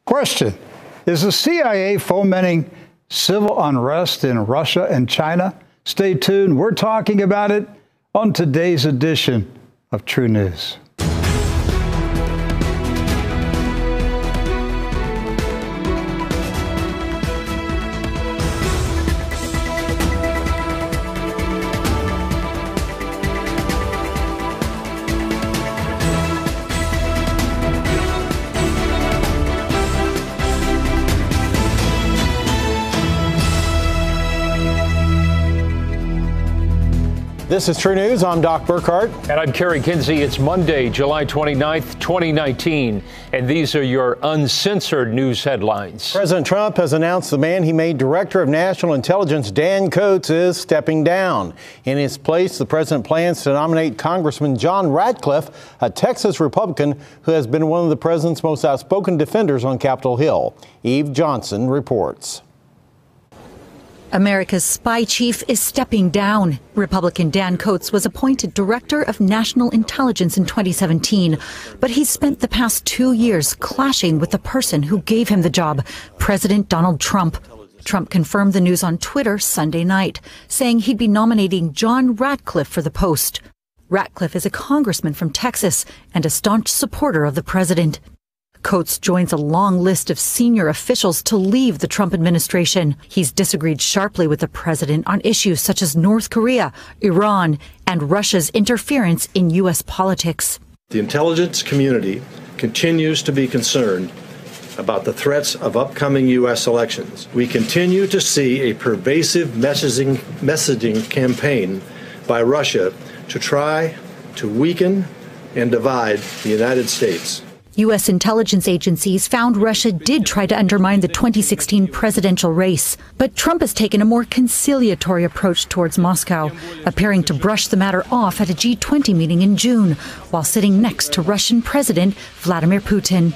Question: is the CIA fomenting civil unrest in Russia and China? Stay tuned. We're talking about it on today's edition of True News. This is True News. I'm Doc Burkhart. And I'm Kerry Kinsey. It's Monday, July 29th, 2019. And these are your uncensored news headlines. President Trump has announced the man he made Director of National Intelligence, Dan Coats, is stepping down. In his place, the president plans to nominate Congressman John Ratcliffe, a Texas Republican who has been one of the president's most outspoken defenders on Capitol Hill. Eve Johnson reports. America's spy chief is stepping down. Republican Dan Coats was appointed Director of National Intelligence in 2017, but he's spent the past 2 years clashing with the person who gave him the job, President Donald Trump. Trump confirmed the news on Twitter Sunday night, saying he'd be nominating John Ratcliffe for the post. Ratcliffe is a congressman from Texas and a staunch supporter of the president. Coats joins a long list of senior officials to leave the Trump administration. He's disagreed sharply with the president on issues such as North Korea, Iran, and Russia's interference in U.S. politics. The intelligence community continues to be concerned about the threats of upcoming U.S. elections. We continue to see a pervasive messaging campaign by Russia to try to weaken and divide the United States. U.S. intelligence agencies found Russia did try to undermine the 2016 presidential race. But Trump has taken a more conciliatory approach towards Moscow, appearing to brush the matter off at a G20 meeting in June, while sitting next to Russian President Vladimir Putin.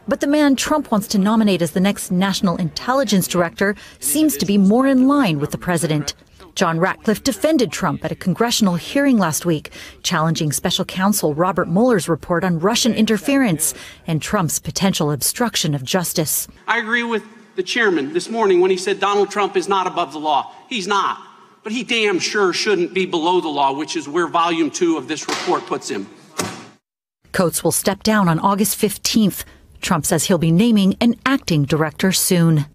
But the man Trump wants to nominate as the next national intelligence director seems to be more in line with the president. John Ratcliffe defended Trump at a congressional hearing last week, challenging special counsel Robert Mueller's report on Russian interference and Trump's potential obstruction of justice. I agree with the chairman this morning when he said Donald Trump is not above the law. He's not. But he damn sure shouldn't be below the law, which is where Volume 2 of this report puts him. Coats will step down on August 15th. Trump says he'll be naming an acting director soon.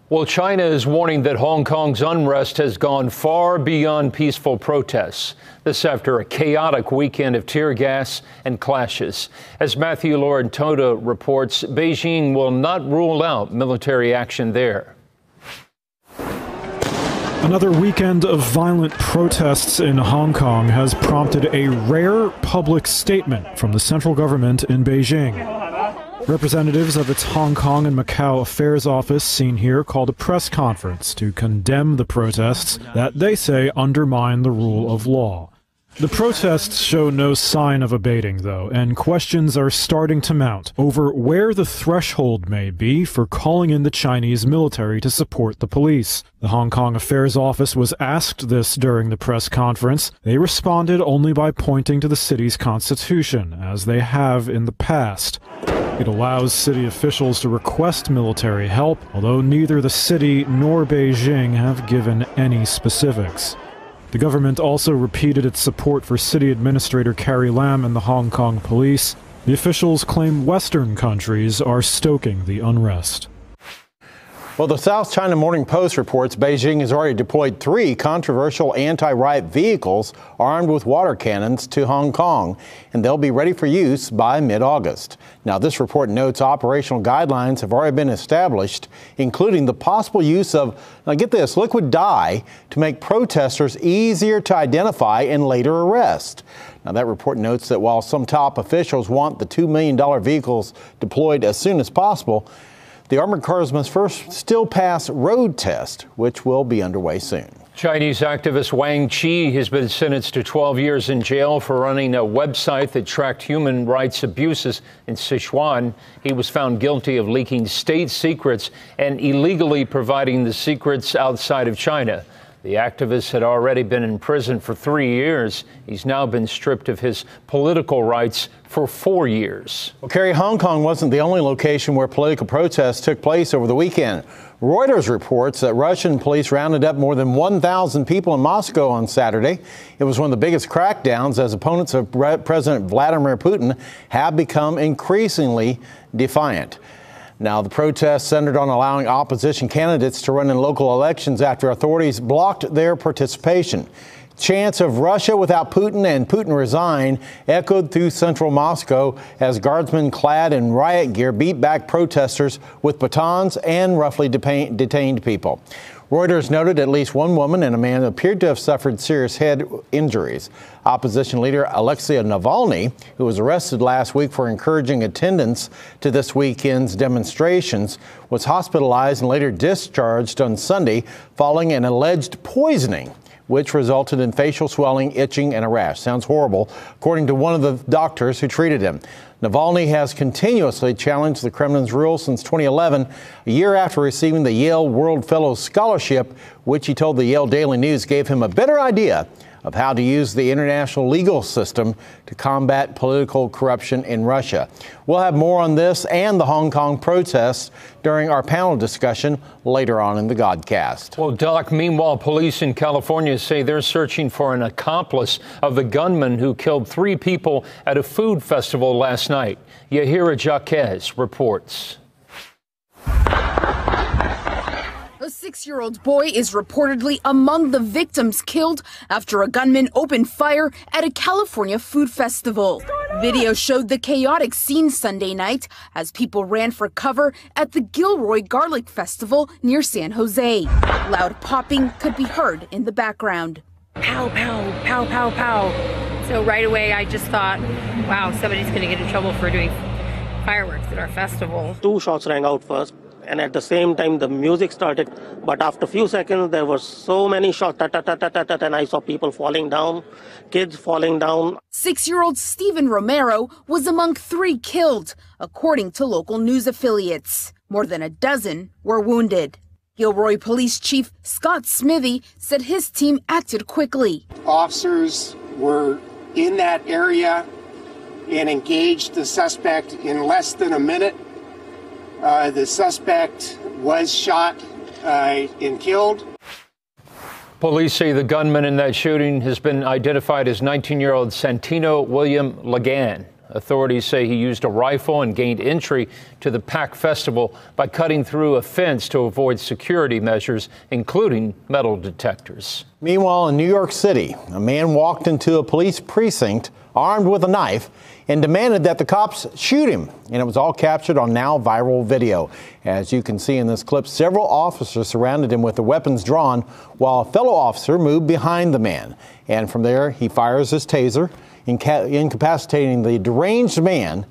Well, China is warning that Hong Kong's unrest has gone far beyond peaceful protests. This after a chaotic weekend of tear gas and clashes. As Matthew Laurentoda reports, Beijing will not rule out military action there. Another weekend of violent protests in Hong Kong has prompted a rare public statement from the central government in Beijing. Representatives of its Hong Kong and Macau Affairs Office, seen here, called a press conference to condemn the protests that they say undermine the rule of law. The protests show no sign of abating, though, and questions are starting to mount over where the threshold may be for calling in the Chinese military to support the police. The Hong Kong Affairs Office was asked this during the press conference. They responded only by pointing to the city's constitution, as they have in the past. It allows city officials to request military help, although neither the city nor Beijing have given any specifics. The government also repeated its support for City Administrator Carrie Lam and the Hong Kong police. The officials claim Western countries are stoking the unrest. Well, the South China Morning Post reports Beijing has already deployed 3 controversial anti-riot vehicles armed with water cannons to Hong Kong, and they'll be ready for use by mid-August. Now, this report notes operational guidelines have already been established, including the possible use of, now get this, liquid dye to make protesters easier to identify and later arrest. Now, that report notes that while some top officials want the $2 million vehicles deployed as soon as possible, the armored cars must first still pass road tests, which will be underway soon. Chinese activist Wang Qi has been sentenced to 12 years in jail for running a website that tracked human rights abuses in Sichuan. He was found guilty of leaking state secrets and illegally providing the secrets outside of China. The activist had already been in prison for 3 years. He's now been stripped of his political rights for 4 years. Well, Kerry, Hong Kong wasn't the only location where political protests took place over the weekend. Reuters reports that Russian police rounded up more than 1,000 people in Moscow on Saturday. It was one of the biggest crackdowns as opponents of President Vladimir Putin have become increasingly defiant. Now, the protests centered on allowing opposition candidates to run in local elections after authorities blocked their participation. Chants of Russia without Putin and Putin resign echoed through central Moscow as guardsmen clad in riot gear beat back protesters with batons and roughly detained people. Reuters noted at least one woman and a man appeared to have suffered serious head injuries. Opposition leader Alexei Navalny, who was arrested last week for encouraging attendance to this weekend's demonstrations, was hospitalized and later discharged on Sunday following an alleged poisoning, which resulted in facial swelling, itching, and a rash. Sounds horrible, according to one of the doctors who treated him. Navalny has continuously challenged the Kremlin's rule since 2011, a year after receiving the Yale World Fellows Scholarship, which he told the Yale Daily News gave him a better idea of how to use the international legal system to combat political corruption in Russia. We'll have more on this and the Hong Kong protests during our panel discussion later on in the Godcast. Well, Doc, meanwhile, police in California say they're searching for an accomplice of the gunman who killed 3 people at a food festival last night. Yahira Jaquez reports. A 6-year-old boy is reportedly among the victims killed after a gunman opened fire at a California food festival. Video showed the chaotic scene Sunday night as people ran for cover at the Gilroy Garlic Festival near San Jose. Loud popping could be heard in the background. Pow, pow, pow, pow, pow. So right away I just thought, wow, somebody's going to get in trouble for doing fireworks at our festival. 2 shots rang out first. And at the same time, the music started. But after a few seconds, there were so many shots, and I saw people falling down, kids falling down. 6-year-old Stephen Romero was among 3 killed, according to local news affiliates. More than a dozen were wounded. Gilroy Police Chief Scott Smithy said his team acted quickly. Officers were in that area and engaged the suspect in less than a minute. The suspect was shot and killed. Police say the gunman in that shooting has been identified as 19-year-old Santino William Lagan. Authorities say he used a rifle and gained entry to the Pack Festival by cutting through a fence to avoid security measures, including metal detectors. Meanwhile, in New York City, a man walked into a police precinct armed with a knife and demanded that the cops shoot him. And it was all captured on now viral video. As you can see in this clip, several officers surrounded him with their weapons drawn while a fellow officer moved behind the man. And from there, he fires his taser, incapacitating the deranged man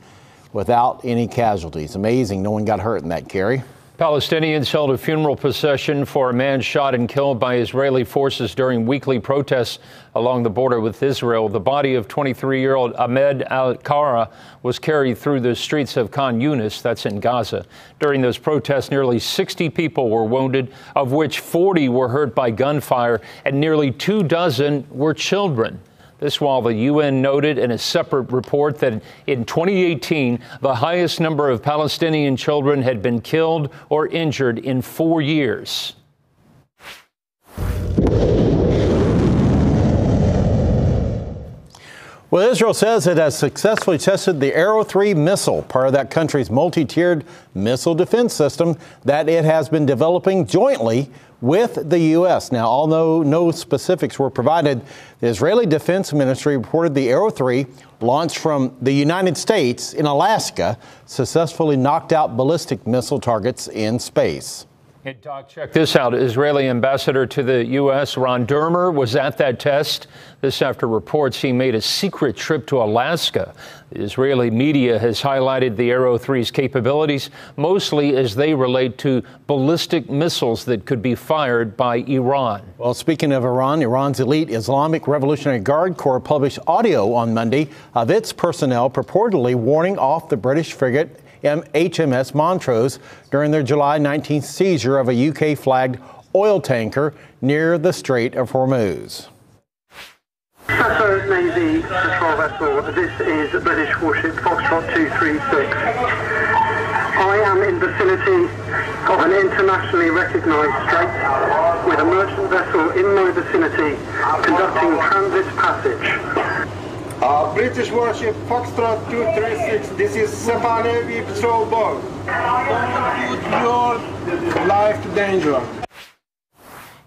without any casualties. Amazing. No one got hurt in that, Kerry. Palestinians held a funeral procession for a man shot and killed by Israeli forces during weekly protests along the border with Israel. The body of 23-year-old Ahmed al-Kara was carried through the streets of Khan Yunis, that's in Gaza. During those protests, nearly 60 people were wounded, of which 40 were hurt by gunfire, and nearly 24 were children. This while the UN noted in a separate report that in 2018, the highest number of Palestinian children had been killed or injured in 4 years. Well, Israel says it has successfully tested the Arrow 3 missile, part of that country's multi-tiered missile defense system that it has been developing jointly with the U.S. Now, although no specifics were provided, the Israeli Defense Ministry reported the Arrow 3, launched from the United States in Alaska, successfully knocked out ballistic missile targets in space. Hey, Doc, check this out. Israeli ambassador to the U.S., Ron Dermer, was at that test. This after reports he made a secret trip to Alaska. The Israeli media has highlighted the Arrow 3's capabilities, mostly as they relate to ballistic missiles that could be fired by Iran. Well, speaking of Iran, Iran's elite Islamic Revolutionary Guard Corps published audio on Monday of its personnel purportedly warning off the British frigate HMS Montrose during their July 19th seizure of a UK-flagged oil tanker near the Strait of Hormuz. Sasso Navy patrol vessel, this is the British warship Foxtrot 236. I am in vicinity of an internationally recognised strait with a merchant vessel in my vicinity conducting transit passage. British warship Foxtrot 236, this is Sasso Navy patrol boat. Don't put your life to danger.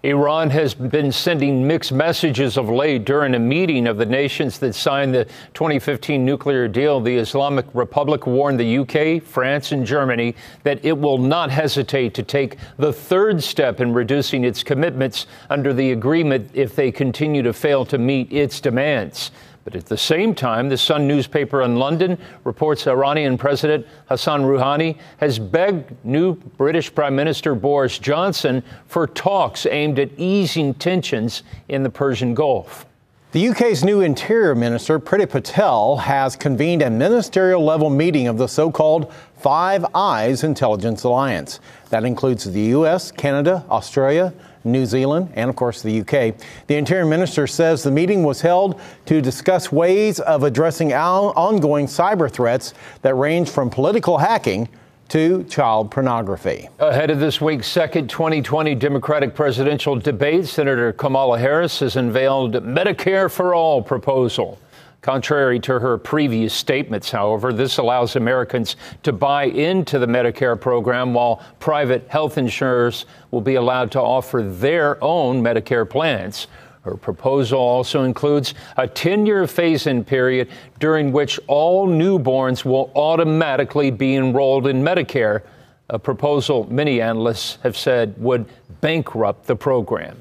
Iran has been sending mixed messages of late during a meeting of the nations that signed the 2015 nuclear deal. The Islamic Republic warned the UK, France, and Germany that it will not hesitate to take the third step in reducing its commitments under the agreement if they continue to fail to meet its demands. But at the same time, the Sun newspaper in London reports Iranian President Hassan Rouhani has begged new British Prime Minister Boris Johnson for talks aimed at easing tensions in the Persian Gulf. The UK's new Interior Minister, Priti Patel, has convened a ministerial-level meeting of the so-called Five Eyes Intelligence Alliance. That includes the U.S., Canada, Australia, New Zealand, and of course the UK. The Interior Minister says the meeting was held to discuss ways of addressing ongoing cyber threats that range from political hacking to child pornography. Ahead of this week's second 2020 Democratic presidential debate, Senator Kamala Harris has unveiled Medicare for All proposal. Contrary to her previous statements, however, this allows Americans to buy into the Medicare program while private health insurers will be allowed to offer their own Medicare plans. Her proposal also includes a 10-year phase-in period during which all newborns will automatically be enrolled in Medicare, a proposal many analysts have said would bankrupt the program.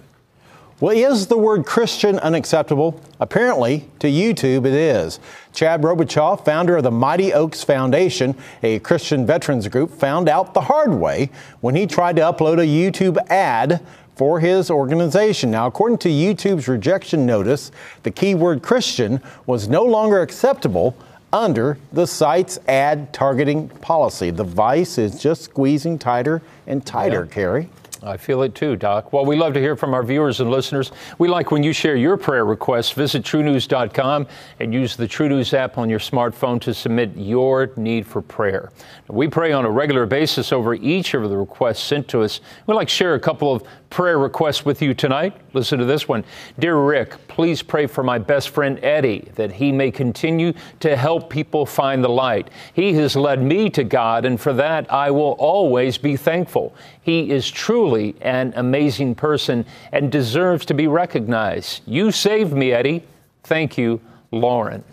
Well, is the word Christian unacceptable? Apparently, to YouTube it is. Chad Robichaud, founder of the Mighty Oaks Foundation, a Christian veterans group, found out the hard way when he tried to upload a YouTube ad for his organization. Now, according to YouTube's rejection notice, the keyword Christian was no longer acceptable under the site's ad targeting policy. The vice is just squeezing tighter and tighter, Kerry. I feel it too, Doc. Well, we love to hear from our viewers and listeners. We like when you share your prayer requests. Visit TrueNews.com and use the True News app on your smartphone to submit your need for prayer. Now, we pray on a regular basis over each of the requests sent to us. We'd like to share a couple of prayer requests with you tonight. Listen to this one. Dear Rick, please pray for my best friend Eddie that he may continue to help people find the light. He has led me to God, and for that I will always be thankful. He is truly an amazing person and deserves to be recognized. You saved me, Eddie. Thank you, Lauren.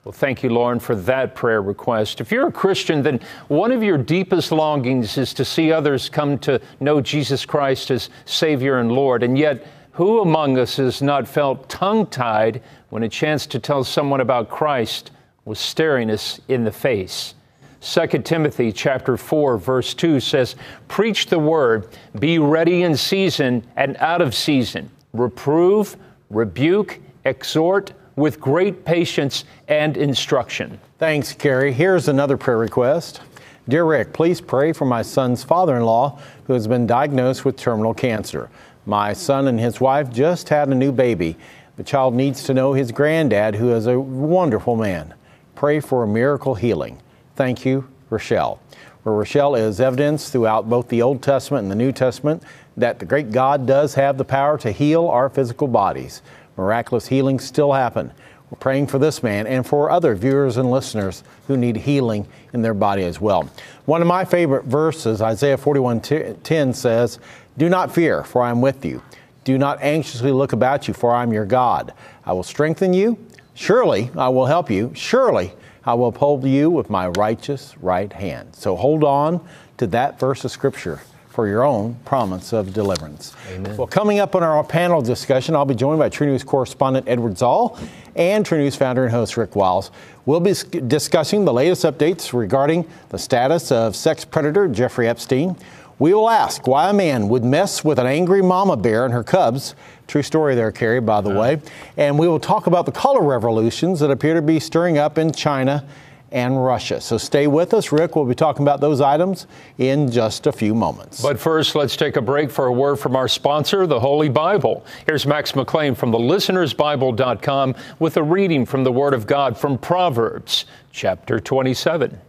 Well, thank you, Lauren, for that prayer request. If you're a Christian, then one of your deepest longings is to see others come to know Jesus Christ as Savior and Lord. And yet, who among us has not felt tongue-tied when a chance to tell someone about Christ was staring us in the face? 2 Timothy chapter 4, verse 2 says, preach the word, be ready in season and out of season. Reprove, rebuke, exhort with great patience and instruction. Thanks, Kerry. Here's another prayer request. Dear Rick, please pray for my son's father-in-law who has been diagnosed with terminal cancer. My son and his wife just had a new baby. The child needs to know his granddad, who is a wonderful man. Pray for a miracle healing. Thank you, Rochelle. Well, Rochelle is evidence throughout both the Old Testament and the New Testament that the great God does have the power to heal our physical bodies. Miraculous healings still happen. We're praying for this man and for other viewers and listeners who need healing in their body as well. One of my favorite verses, Isaiah 41:10 says, do not fear, for I am with you. Do not anxiously look about you, for I am your God. I will strengthen you. Surely I will help you. Surely I will uphold you with my righteous right hand. So hold on to that verse of Scripture for your own promise of deliverance. Amen. Well, coming up on our panel discussion, I'll be joined by True News correspondent Edward Zoll and True News founder and host Rick Wiles. We'll be discussing the latest updates regarding the status of sex predator Jeffrey Epstein. We will ask why a man would mess with an angry mama bear and her cubs. True story there, Kerry, by the way. And we will talk about the color revolutions that appear to be stirring up in China and Russia. So stay with us. Rick will be talking about those items in just a few moments. But first, let's take a break for a word from our sponsor, the Holy Bible. Here's Max McLean from the listenersbible.com with a reading from the Word of God from Proverbs, chapter 27.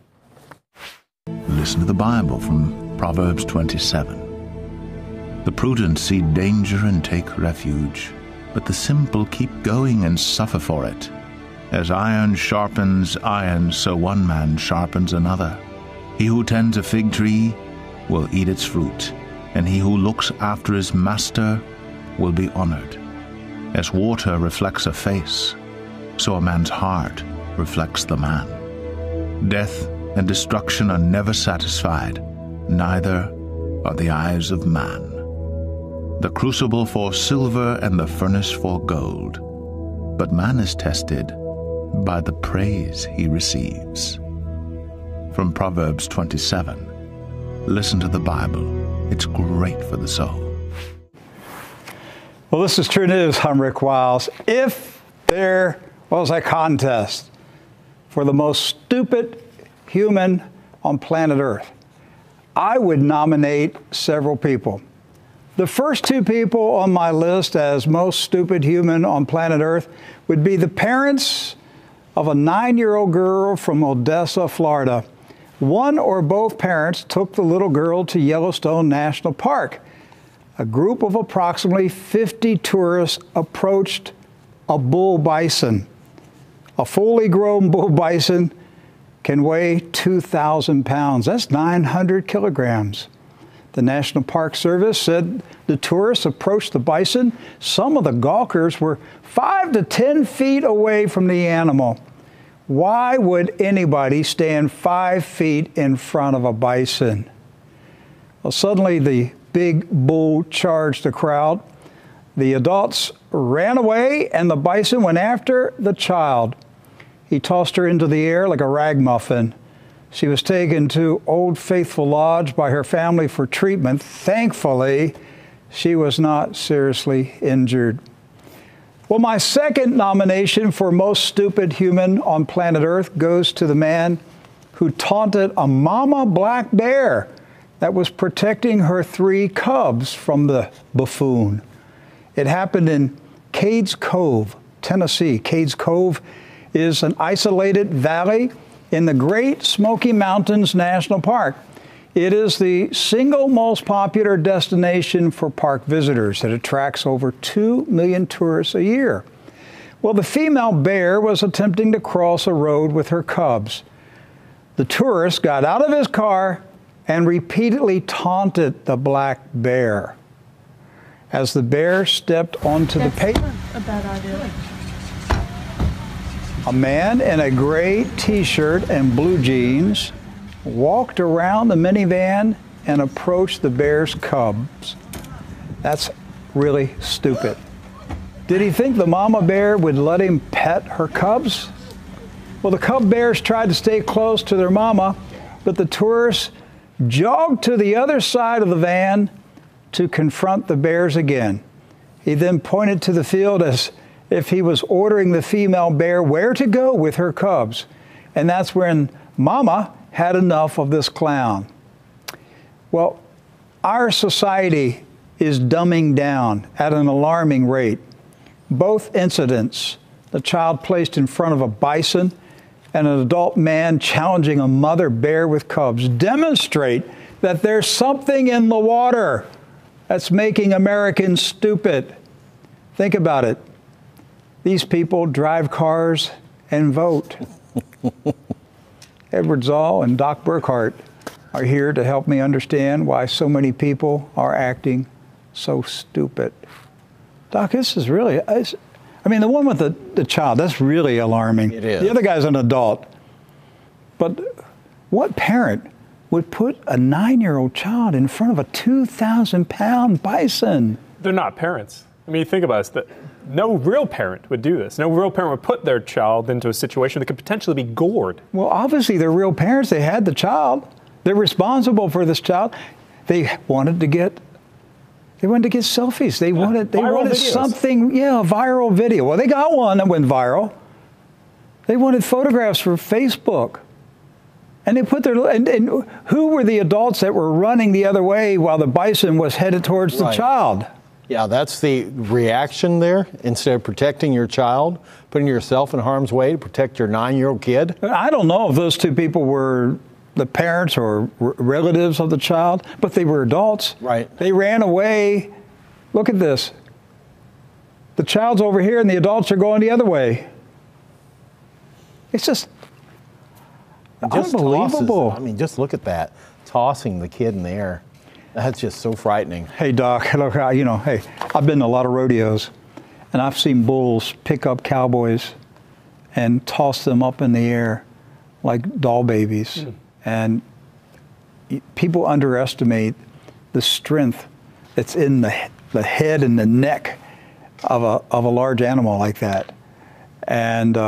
Listen to the Bible from Proverbs 27. The prudent see danger and take refuge, but the simple keep going and suffer for it. As iron sharpens iron, so one man sharpens another. He who tends a fig tree will eat its fruit, and he who looks after his master will be honored. As water reflects a face, so a man's heart reflects the man. Death and destruction are never satisfied, neither are the eyes of man. The crucible for silver and the furnace for gold, but man is tested by the praise he receives. From Proverbs 27. Listen to the Bible. It's great for the soul. Well, this is True News. I'm Rick Wiles. If there was a contest for the most stupid human on planet Earth, I would nominate several people. The first two people on my list as most stupid human on planet Earth would be the parents of a 9-year-old girl from Odessa, Florida. One or both parents took the little girl to Yellowstone National Park. A group of approximately 50 tourists approached a bull bison. A fully grown bull bison can weigh 2,000 pounds. That's 900 kilograms. The National Park Service said the tourists approached the bison. Some of the gawkers were 5 to 10 feet away from the animal. Why would anybody stand 5 feet in front of a bison? Well, suddenly the big bull charged the crowd. The adults ran away and the bison went after the child. He tossed her into the air like a ragamuffin. She was taken to Old Faithful Lodge by her family for treatment. Thankfully, she was not seriously injured. Well, my second nomination for most stupid human on planet Earth goes to the man who taunted a mama black bear that was protecting her 3 cubs from the buffoon. It happened in Cades Cove, Tennessee. Cades Cove is an isolated valley in the Great Smoky Mountains National Park. It is the single most popular destination for park visitors. It attracts over 2 million tourists a year. Well, the female bear was attempting to cross a road with her cubs. The tourist got out of his car and repeatedly taunted the black bear. As the bear stepped onto the pavement, a bad idea. A man in a gray t-shirt and blue jeans walked around the minivan and approached the bear's cubs. That's really stupid. Did he think the mama bear would let him pet her cubs? Well, the cub bears tried to stay close to their mama, but the tourists jogged to the other side of the van to confront the bears again. He then pointed to the field as if he was ordering the female bear where to go with her cubs. And that's when Mama had enough of this clown. Well, our society is dumbing down at an alarming rate. Both incidents, the child placed in front of a bison and an adult man challenging a mother bear with cubs, demonstrate that there's something in the water that's making Americans stupid. Think about it. These people drive cars and vote. Edward Zoll and Doc Burkhart are here to help me understand why so many people are acting so stupid. Doc, this is really, I mean, the one with the child, that's really alarming. It is. The other guy's an adult. But what parent would put a 9-year-old child in front of a 2,000-pound bison? They're not parents. I mean, think about this. No real parent would do this. No real parent would put their child into a situation that could potentially be gored. Well, obviously, they're real parents. They had the child. They're responsible for this child. They wanted to get selfies. They wanted something, a viral video. Well, they got one that went viral. They wanted photographs for Facebook. And they put their, and who were the adults that were running the other way while the bison was headed towards the child? Yeah, that's the reaction there. Instead of protecting your child, putting yourself in harm's way to protect your 9-year-old kid. I don't know if those two people were the parents or relatives of the child, but they were adults. Right. They ran away. Look at this. The child's over here and the adults are going the other way. It's just unbelievable. I mean, just look at that, tossing the kid in the air. That's just so frightening. Hey, Doc, look, you know, hey, I've been to a lot of rodeos, and I've seen bulls pick up cowboys and toss them up in the air like doll babies. And people underestimate the strength that's in the head and the neck of a large animal like that. And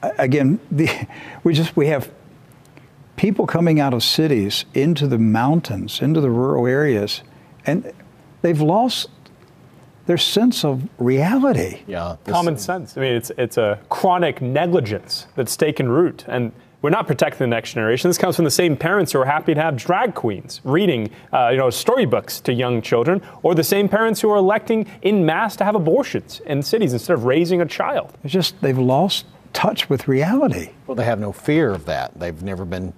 again, we have people coming out of cities into the mountains, into the rural areas, and they've lost their sense of reality. Yeah, common sense. I mean, it's a chronic negligence that's taken root, and we're not protecting the next generation. This comes from the same parents who are happy to have drag queens reading, storybooks to young children, or the same parents who are electing en masse to have abortions in cities instead of raising a child. It's just they've lost touch with reality. Well, they have no fear of that. They've never been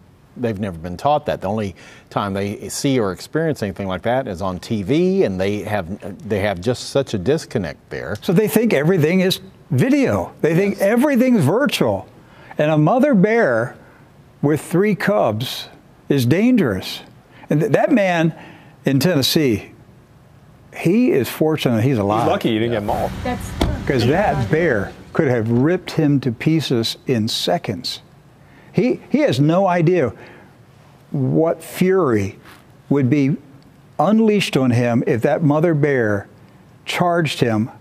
taught that. The only time they see or experience anything like that is on TV, and they have just such a disconnect there. So they think everything is video. They think everything's virtual. And a mother bear with 3 cubs is dangerous. And that man in Tennessee, he is fortunate he's alive. He's lucky he didn't get mauled. Because that bear could have ripped him to pieces in seconds. He has no idea what fury would be unleashed on him if that mother bear charged him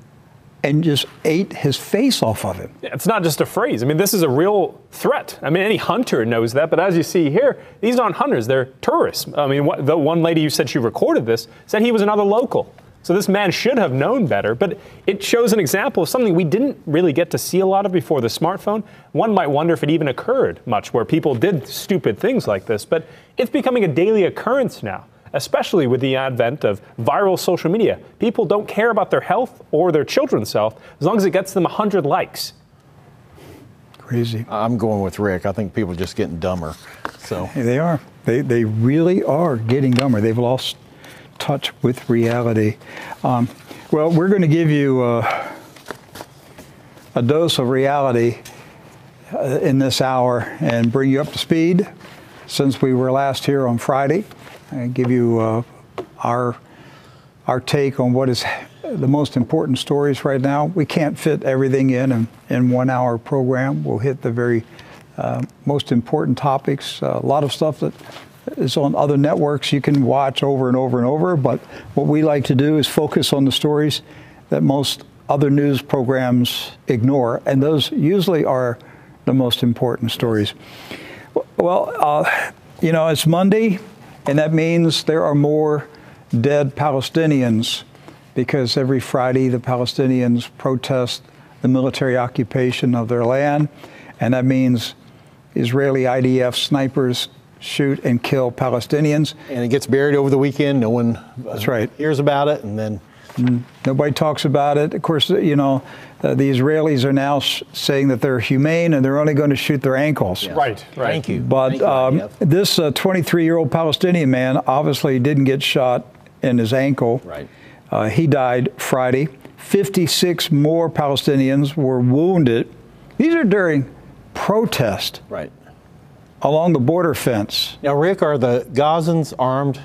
and just ate his face off of him. It's not just a phrase. I mean, this is a real threat. I mean, any hunter knows that, but as you see here, these aren't hunters, they're tourists. I mean, the one lady who said she recorded this said he was another local. So this man should have known better, but it shows an example of something we didn't really get to see a lot of before the smartphone. One might wonder if it even occurred much where people did stupid things like this, but it's becoming a daily occurrence now, especially with the advent of viral social media. People don't care about their health or their children's health as long as it gets them 100 likes. Crazy. I'm going with Rick. I think people are just getting dumber. So they are. They really are getting dumber. They've lost touch with reality. Well, we're going to give you a dose of reality in this hour and bring you up to speed since we were last here on Friday. And give you our take on what is the most important stories right now. We can't fit everything in 1 hour program. We'll hit the very most important topics. A lot of stuff that is on other networks you can watch over and over and over, but what we like to do is focus on the stories that most other news programs ignore, and those usually are the most important stories. Well, it's Monday, and that means there are more dead Palestinians because every Friday the Palestinians protest the military occupation of their land, and that means Israeli IDF snipers shoot and kill Palestinians. And it gets buried over the weekend. No one hears about it, and then nobody talks about it. Of course, the Israelis are now saying that they're humane and they're only going to shoot their ankles. Yes. Right. Thank you. But this 23-year-old Palestinian man obviously didn't get shot in his ankle. Right. He died Friday. 56 more Palestinians were wounded. These are during protest. Right. Along the border fence. Now, Rick, are the Gazans armed?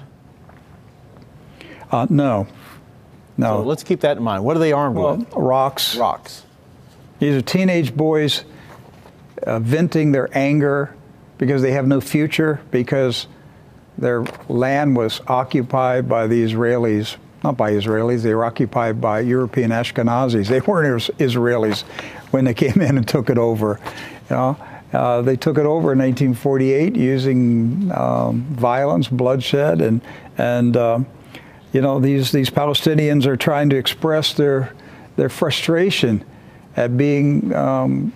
No. So let's keep that in mind. What are they armed with? Rocks. Rocks. These are teenage boys venting their anger because they have no future, because their land was occupied by the Israelis. Not by Israelis, they were occupied by European Ashkenazis. They weren't Israelis when they came in and took it over. They took it over in 1948 using violence, bloodshed, and these Palestinians are trying to express their frustration at being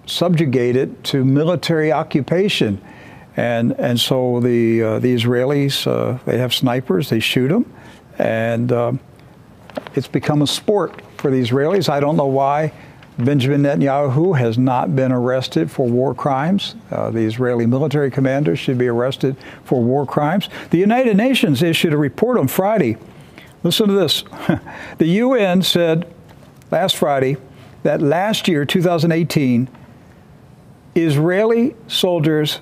subjugated to military occupation. And so the Israelis, they have snipers, they shoot them, and it's become a sport for the Israelis. I don't know why Benjamin Netanyahu has not been arrested for war crimes. The Israeli military commanders should be arrested for war crimes. The United Nations issued a report on Friday. Listen to this. The UN said last Friday that last year, 2018, Israeli soldiers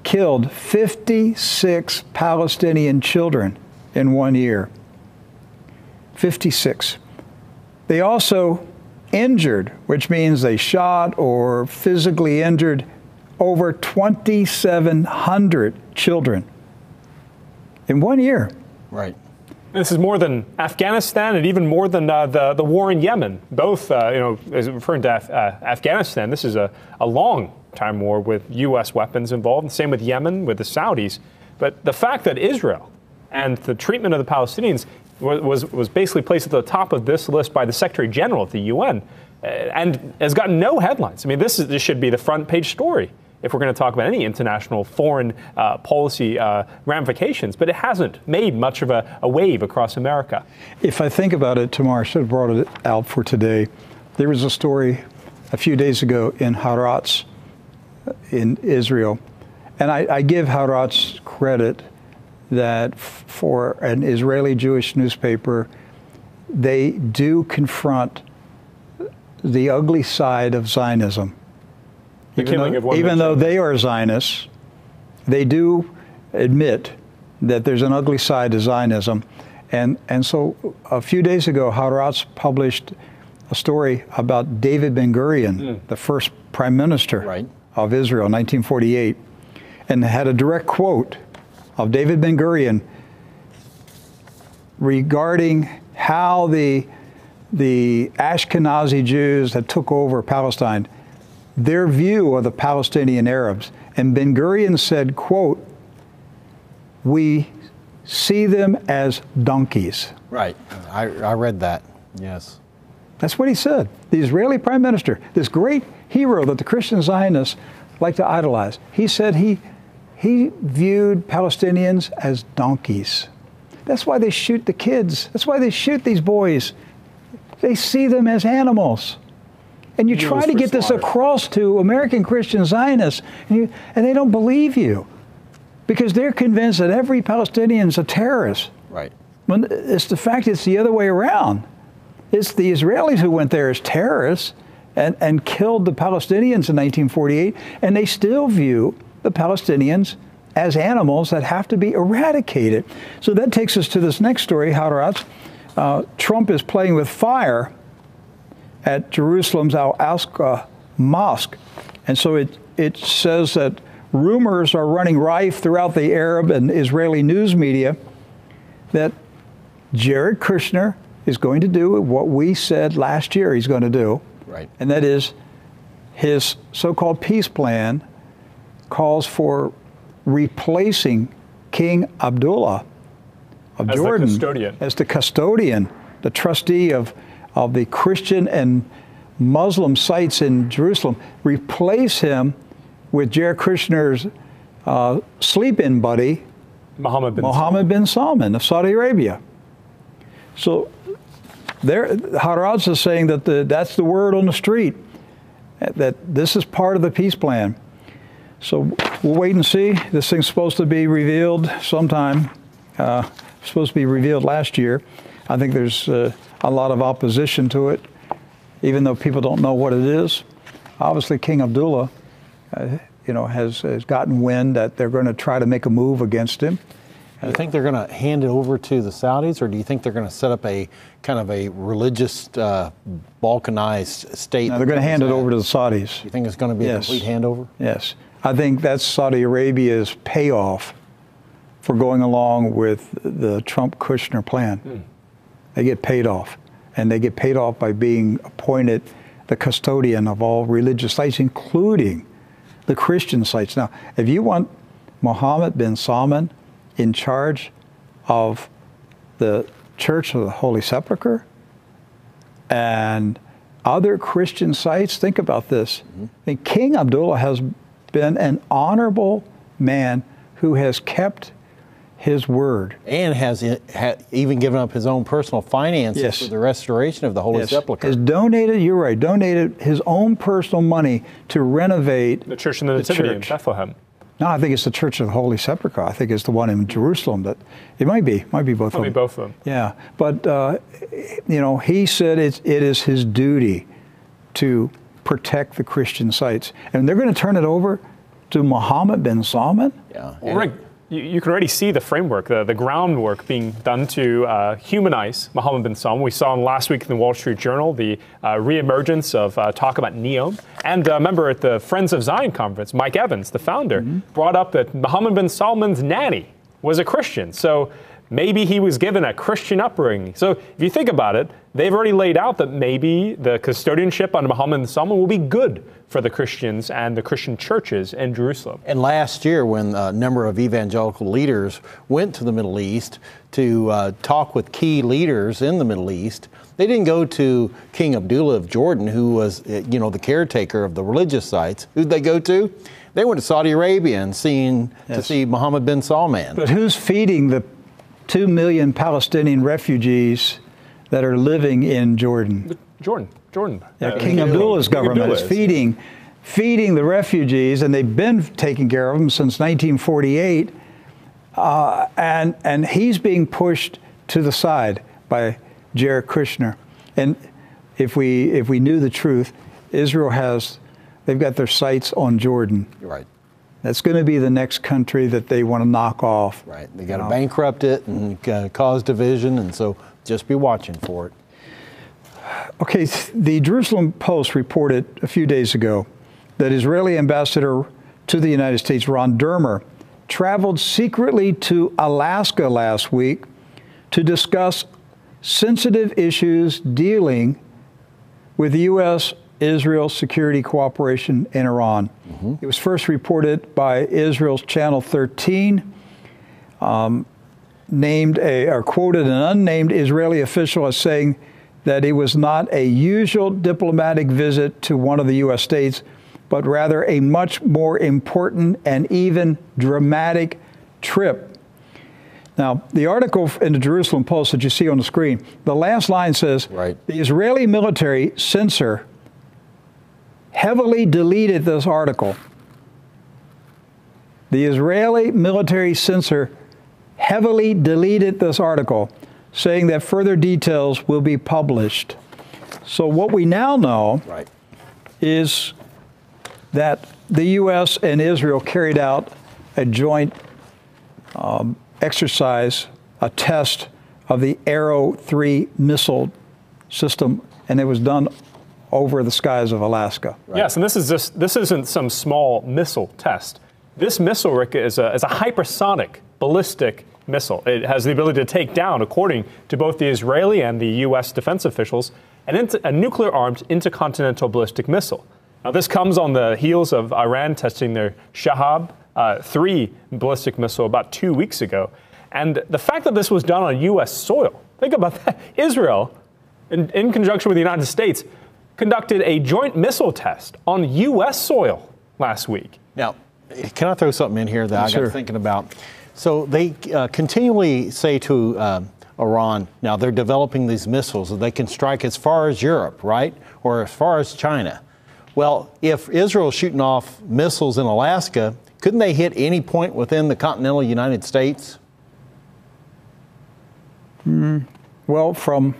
killed 56 Palestinian children in 1 year. 56. They also injured, which means they shot or physically injured over 2,700 children in 1 year. Right. This is more than Afghanistan and even more than the war in Yemen. Both, referring to Afghanistan, this is a long time war with U.S. weapons involved. Same with Yemen, with the Saudis. But the fact that Israel and the treatment of the Palestinians was basically placed at the top of this list by the Secretary General of the UN and has gotten no headlines. I mean, this should be the front page story if we're going to talk about any international foreign policy ramifications, but it hasn't made much of a wave across America. If I think about it, Tamar, I should have brought it out for today. There was a story a few days ago in Haaretz in Israel, and I give Haaretz credit that for an Israeli Jewish newspaper, they do confront the ugly side of Zionism. Even though they are Zionists, they do admit that there's an ugly side to Zionism. And so a few days ago, Haaretz published a story about David Ben-Gurion, the first prime minister of Israel in 1948, and had a direct quote of David Ben-Gurion regarding how the Ashkenazi Jews that took over Palestine, their view of the Palestinian Arabs. And Ben-Gurion said, quote, "We see them as donkeys." Right. I read that. Yes. That's what he said. The Israeli prime minister, this great hero that the Christian Zionists like to idolize, he said he viewed Palestinians as donkeys. That's why they shoot the kids. That's why they shoot these boys. They see them as animals. And you try to get this across to American Christian Zionists, and they don't believe you because they're convinced that every Palestinian is a terrorist. Right. When it's the fact it's the other way around. It's the Israelis who went there as terrorists and killed the Palestinians in 1948, and they still view the Palestinians as animals that have to be eradicated. So that takes us to this next story, Haaretz. Trump is playing with fire at Jerusalem's Al-Aqsa Mosque. And so it says that rumors are running rife throughout the Arab and Israeli news media that Jared Kushner is going to do what we said last year he's going to do. Right. And that is his so-called peace plan calls for replacing King Abdullah of Jordan as the custodian, the trustee of the Christian and Muslim sites in Jerusalem. Replace him with Jared Kushner's sleep-in buddy, Mohammed bin Salman of Saudi Arabia. So Haaretz is saying that that's the word on the street, that this is part of the peace plan. So we'll wait and see. This thing's supposed to be revealed sometime. Supposed to be revealed last year. I think there's a lot of opposition to it, even though people don't know what it is. Obviously, King Abdullah, has gotten wind that they're going to try to make a move against him. Do you think they're going to hand it over to the Saudis, or do you think they're going to set up a kind of a religious, balkanized state? No, they're going to hand it over to the Saudis. You think it's going to be a complete handover? Yes. I think that's Saudi Arabia's payoff for going along with the Trump-Kushner plan. They get paid off. And they get paid off by being appointed the custodian of all religious sites, including the Christian sites. Now, if you want Mohammed bin Salman in charge of the Church of the Holy Sepulchre and other Christian sites, think about this. I mean, King Abdullah has been an honorable man who has kept his word. And has even given up his own personal finances for the restoration of the Holy Sepulchre. Has donated, you're right, donated his own personal money to renovate the church in the Nativity in Bethlehem. No, I think it's the Church of the Holy Sepulchre. I think it's the one in Jerusalem. That it might be both of them. Might be both of them. Yeah, but he said it is his duty to protect the Christian sites, and they're going to turn it over to Mohammed bin Salman. Yeah. Well, Rick, you can already see the framework, the groundwork being done to humanize Mohammed bin Salman. We saw last week in the Wall Street Journal the reemergence of talk about Neom. And remember at the Friends of Zion conference, Mike Evans, the founder, brought up that Mohammed bin Salman's nanny was a Christian. So maybe he was given a Christian upbringing. So if you think about it, they've already laid out that maybe the custodianship under Mohammed bin Salman will be good for the Christians and the Christian churches in Jerusalem. And last year, when a number of evangelical leaders went to the Middle East to talk with key leaders in the Middle East, they didn't go to King Abdullah of Jordan, who was, the caretaker of the religious sites. Who'd they go to? They went to Saudi Arabia and to see Mohammed bin Salman. But who's feeding the 2 million Palestinian refugees that are living in Jordan? Jordan. Yeah, King Abdullah's government is feeding the refugees, and they've been taking care of them since 1948. And he's being pushed to the side by Jared Kushner. And if we knew the truth, they've got their sights on Jordan. Right. That's going to be the next country that they want to knock off. Right. They got to bankrupt it and cause division, and so just be watching for it. Okay, the Jerusalem Post reported a few days ago that Israeli ambassador to the United States, Ron Dermer, traveled secretly to Alaska last week to discuss sensitive issues dealing with U.S.-Israel security cooperation in Iran. It was first reported by Israel's Channel 13, quoted an unnamed Israeli official as saying that it was not a usual diplomatic visit to one of the U.S. states, but rather a much more important and even dramatic trip. Now, the article in the Jerusalem Post that you see on the screen, the last line says, the Israeli military censor heavily deleted this article. The Israeli military censor heavily deleted this article, saying that further details will be published. So what we now know is that the U.S. and Israel carried out a joint exercise, a test of the Arrow 3 missile system, and it was done over the skies of Alaska. Yes, and this isn't some small missile test. This missile, Rick, is a hypersonic ballistic missile. It has the ability to take down, according to both the Israeli and the U.S. defense officials, a nuclear-armed intercontinental ballistic missile. Now, this comes on the heels of Iran testing their Shahab 3 ballistic missile about 2 weeks ago. And the fact that this was done on U.S. soil, think about that. Israel, in conjunction with the United States, conducted a joint missile test on U.S. soil last week. Now, can I throw something in here that I got thinking about? So they continually say to Iran, now they're developing these missiles that they can strike as far as Europe, right? Or as far as China. Well, if Israel's shooting off missiles in Alaska, couldn't they hit any point within the continental United States? Well, from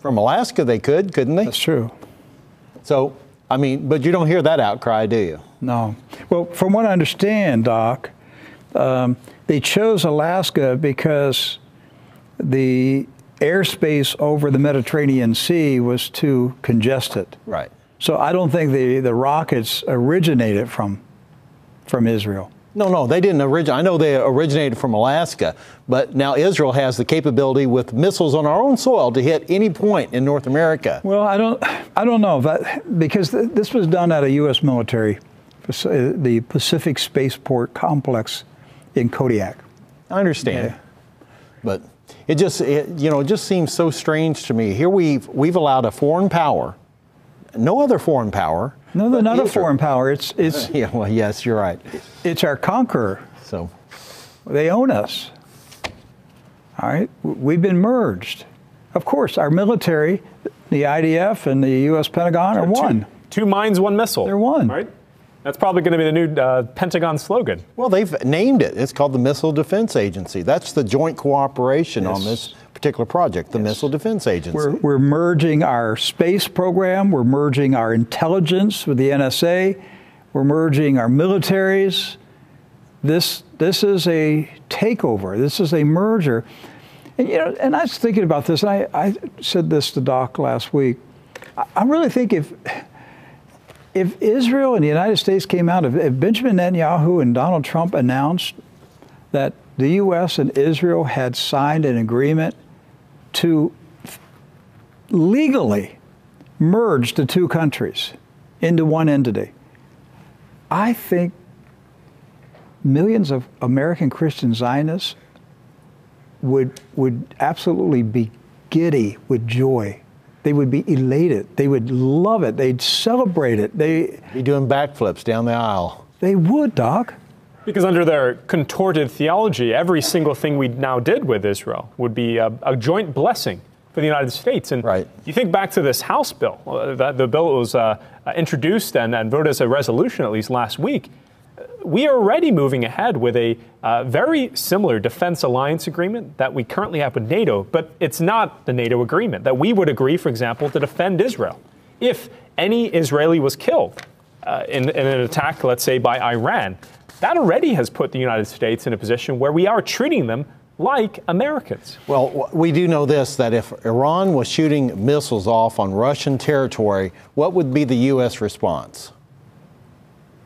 Alaska they could, couldn't they? That's true. So, I mean, but you don't hear that outcry, do you? No. Well, from what I understand, Doc, they chose Alaska because the airspace over the Mediterranean Sea was too congested. Right. So I don't think the rockets originated from Israel. No, they didn't originate. I know they originated from Alaska, but now Israel has the capability with missiles on our own soil to hit any point in North America. Well, I don't know that, because this was done at a U.S. military, the Pacific Spaceport Complex in Kodiak. I understand, but it just seems so strange to me. Here we've allowed a foreign power, no other foreign power, No, they're not a foreign power. It's yeah, well, yes, you're right. It's our conqueror. So they own us. All right, we've been merged. Of course, our military, the IDF and the U.S. Pentagon are one. Two minds, one missile. They're one. Right? That's probably going to be the new Pentagon slogan. Well, they've named it. It's called the Missile Defense Agency. That's the joint cooperation on this particular project, the Missile Defense Agency. We're merging our space program. We're merging our intelligence with the NSA. We're merging our militaries. This is a takeover. This is a merger. And, you know, and I was thinking about this, and I said this to Doc last week. I really think if Israel and the United States came out, if Benjamin Netanyahu and Donald Trump announced that the U.S. and Israel had signed an agreement to legally merge the two countries into one entity, I think millions of American Christian Zionists would absolutely be giddy with joy. They would be elated. They would love it. They'd celebrate it. They'd be doing backflips down the aisle. They would, Doc. Because under their contorted theology, every single thing we now did with Israel would be a joint blessing for the United States. And you think back to this House bill, the bill was introduced and voted as a resolution at least last week. We are already moving ahead with a very similar defense alliance agreement that we currently have with NATO, but it's not the NATO agreement that we would agree, for example, to defend Israel. If any Israeli was killed in an attack, let's say, by Iran, that already has put the United States in a position where we are treating them like Americans. Well, we do know this, that if Iran was shooting missiles off on Russian territory, what would be the U.S. response?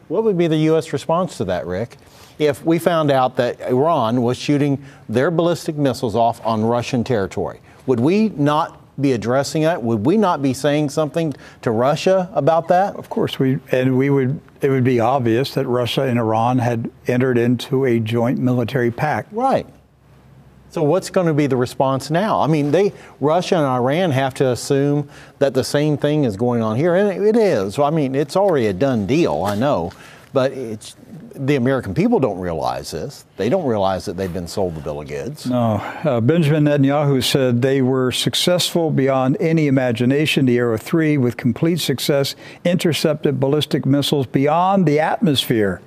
What would be the U.S. response to that, Rick? If we found out that Iran was shooting their ballistic missiles off on Russian territory, would we not be addressing it? Would we not be saying something to Russia about that? Of course, it would be obvious that Russia and Iran had entered into a joint military pact. Right. So what's going to be the response now? I mean, Russia and Iran have to assume that the same thing is going on here, and it is. I mean, it's already a done deal, I know, but the American people don't realize this. They don't realize that they've been sold the bill of goods. No. Benjamin Netanyahu said they were successful beyond any imagination. The Arrow 3, with complete success, intercepted ballistic missiles beyond the atmosphere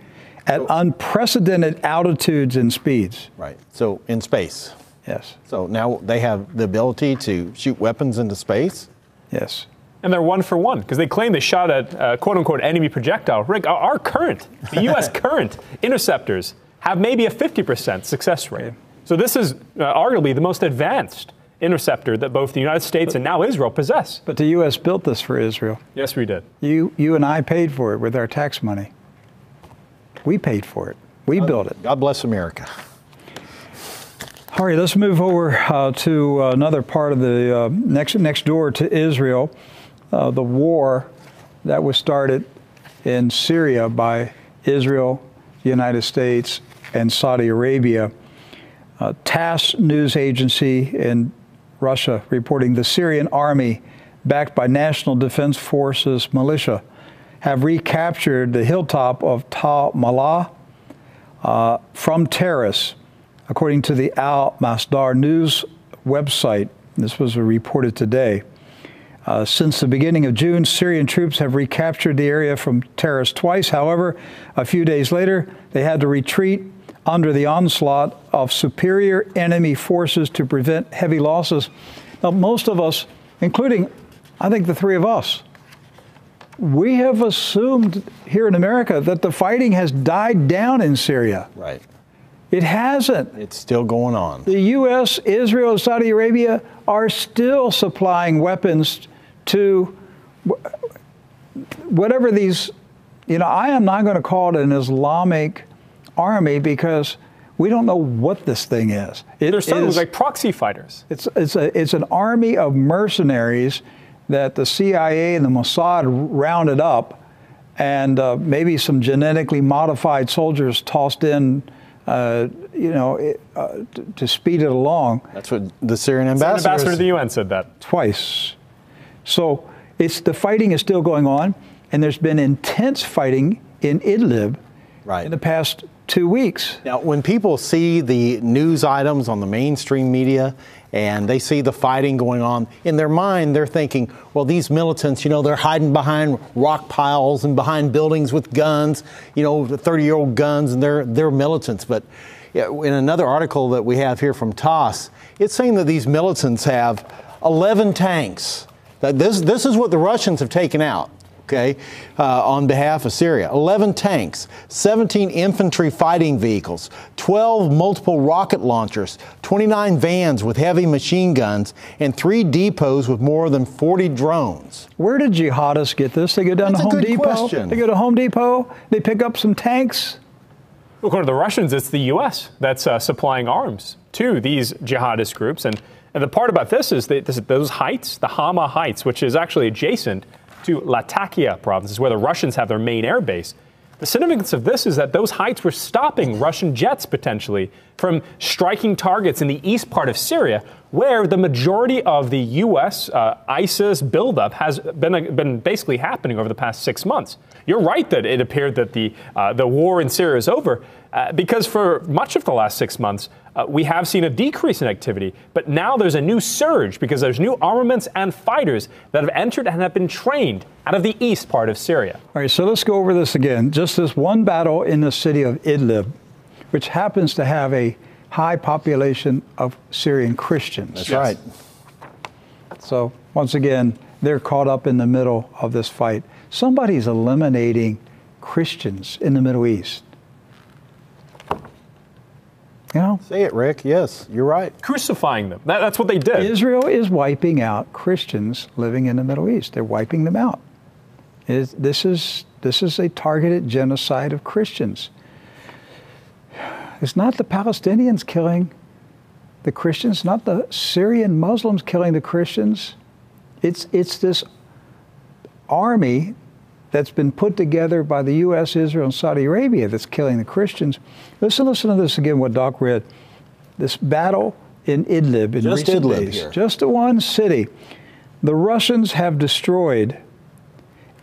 at unprecedented altitudes and speeds. Right. So in space. Yes. So now they have the ability to shoot weapons into space? Yes. And they're one for one, because they claim they shot at quote-unquote enemy projectile. Rick, our current, the U.S. current interceptors have maybe a 50% success rate. Okay. So this is arguably the most advanced interceptor that both the United States and now Israel possess. But the U.S. built this for Israel. Yes, we did. You and I paid for it with our tax money. We paid for it. We built it. God bless America. All right, let's move over to another part of the next door to Israel, the war that was started in Syria by Israel, the United States, and Saudi Arabia. TASS news agency in Russia reporting the Syrian army, backed by National Defense Forces militia, have recaptured the hilltop of Tal Malah from terrorists, according to the Al-Masdar news website. This was reported today. Since the beginning of June, Syrian troops have recaptured the area from terrorists twice. However, a few days later, they had to retreat under the onslaught of superior enemy forces to prevent heavy losses. Now, most of us, including, I think, the three of us, we have assumed here in America that the fighting has died down in Syria. Right. It hasn't. It's still going on. The U.S., Israel, Saudi Arabia are still supplying weapons to whatever these, I am not going to call it an Islamic army because we don't know what this thing is. They're something like proxy fighters. It's an army of mercenaries that the CIA and the Mossad rounded up, and maybe some genetically modified soldiers tossed in, to speed it along. That's what the Syrian ambassador. The ambassador to the UN said that twice. So the fighting is still going on, And there's been intense fighting in Idlib in the past 2 weeks. Now, when people see the news items on the mainstream media and they see the fighting going on, in their mind, they're thinking, well, these militants, they're hiding behind rock piles and behind buildings with guns, the 30-year-old guns, and they're militants. But in another article that we have here from TASS, it's saying that these militants have 11 tanks. This is what the Russians have taken out. On behalf of Syria. 11 tanks, 17 infantry fighting vehicles, 12 multiple rocket launchers, 29 vans with heavy machine guns, and 3 depots with more than 40 drones. Where did jihadists get this? They go down to Home Depot? Question. They go to Home Depot, they pick up some tanks? According to the Russians, it's the U.S. that's supplying arms to these jihadist groups. And the part about this is that those heights, the Hama Heights, which is actually adjacent to Latakia province, where the Russians have their main air base. The significance of this is that those heights were stopping Russian jets potentially from striking targets in the east part of Syria, where the majority of the U.S. ISIS buildup has been basically happening over the past 6 months. You're right that it appeared that the war in Syria is over, because for much of the last 6 months, we have seen a decrease in activity. But now there's a new surge because there's new armaments and fighters that have entered and have been trained out of the east part of Syria. All right, so let's go over this again. Just this one battle in the city of Idlib, which happens to have a high population of Syrian Christians. That's right. So once again, they're caught up in the middle of this fight. Somebody's eliminating Christians in the Middle East. Say it, Rick. Yes, you're right. Crucifying them. That's what they did. Israel is wiping out Christians living in the Middle East. They're wiping them out. This is a targeted genocide of Christians. It's not the Palestinians killing the Christians, not the Syrian Muslims killing the Christians. It's this army that's been put together by the U.S., Israel, and Saudi Arabia that's killing the Christians. Listen to this again, what Doc read. This battle in Idlib in recent days. Here. Just one city. The Russians have destroyed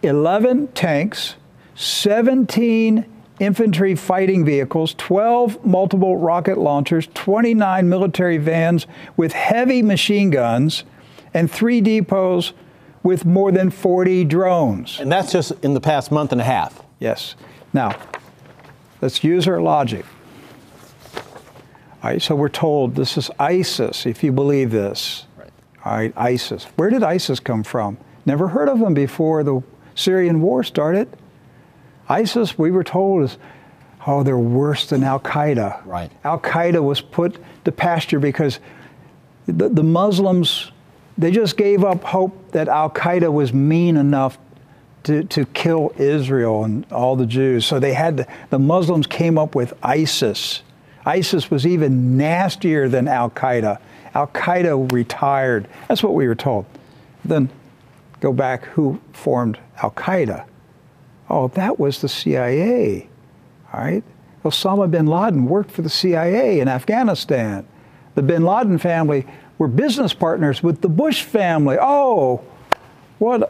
11 tanks, 17 infantry fighting vehicles, 12 multiple rocket launchers, 29 military vans with heavy machine guns, and 3 depots with more than 40 drones. And that's just in the past month and a half. Yes. Now, let's use our logic. All right, so we're told this is ISIS, if you believe this. Right. All right, ISIS. Where did ISIS come from? Never heard of them before the Syrian war started. ISIS, we were told, is, they're worse than Al-Qaeda. Right. Al-Qaeda was put to pasture because the Muslims, they just gave up hope that Al-Qaeda was mean enough to kill Israel and all the Jews. So the Muslims came up with ISIS. ISIS was even nastier than Al-Qaeda. Al-Qaeda retired. That's what we were told. Then go back, who formed Al-Qaeda? That was the CIA, all right? Osama bin Laden worked for the CIA in Afghanistan. The bin Laden family were business partners with the Bush family. What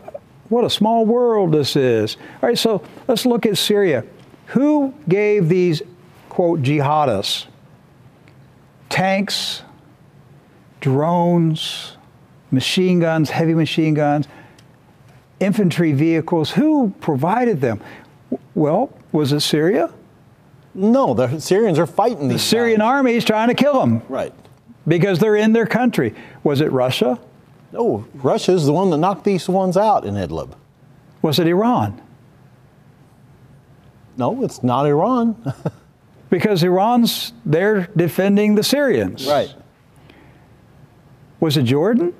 a small world this is. All right, so let's look at Syria. Who gave these, quote, jihadists tanks, drones, machine guns, heavy machine guns, infantry vehicles? Who provided them? Well, was it Syria? No, the Syrians are fighting these The Syrian army is trying to kill them. Right. Because they're in their country. Was it Russia? No, Russia's the one that knocked these ones out in Idlib. Was it Iran? No, it's not Iran. Because they're defending the Syrians. Right. Was it Jordan?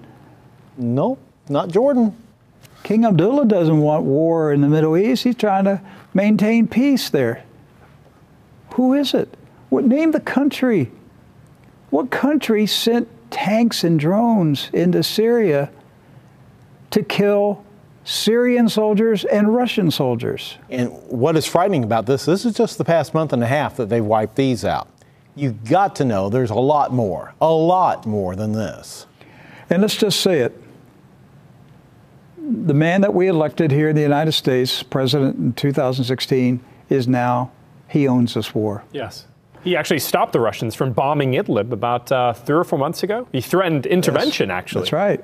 No, not Jordan. King Abdullah doesn't want war in the Middle East. He's trying to maintain peace there. Who is it? Name the country. What country sent tanks and drones into Syria to kill Syrian soldiers and Russian soldiers? And what is frightening about this is just the past month and a half that they've wiped these out. You've got to know there's a lot more than this. And let's just say it. the man that we elected here in the United States, president in 2016, is now, he owns this war. Yes. He actually stopped the Russians from bombing Idlib about 3 or 4 months ago. He threatened intervention, actually. That's right.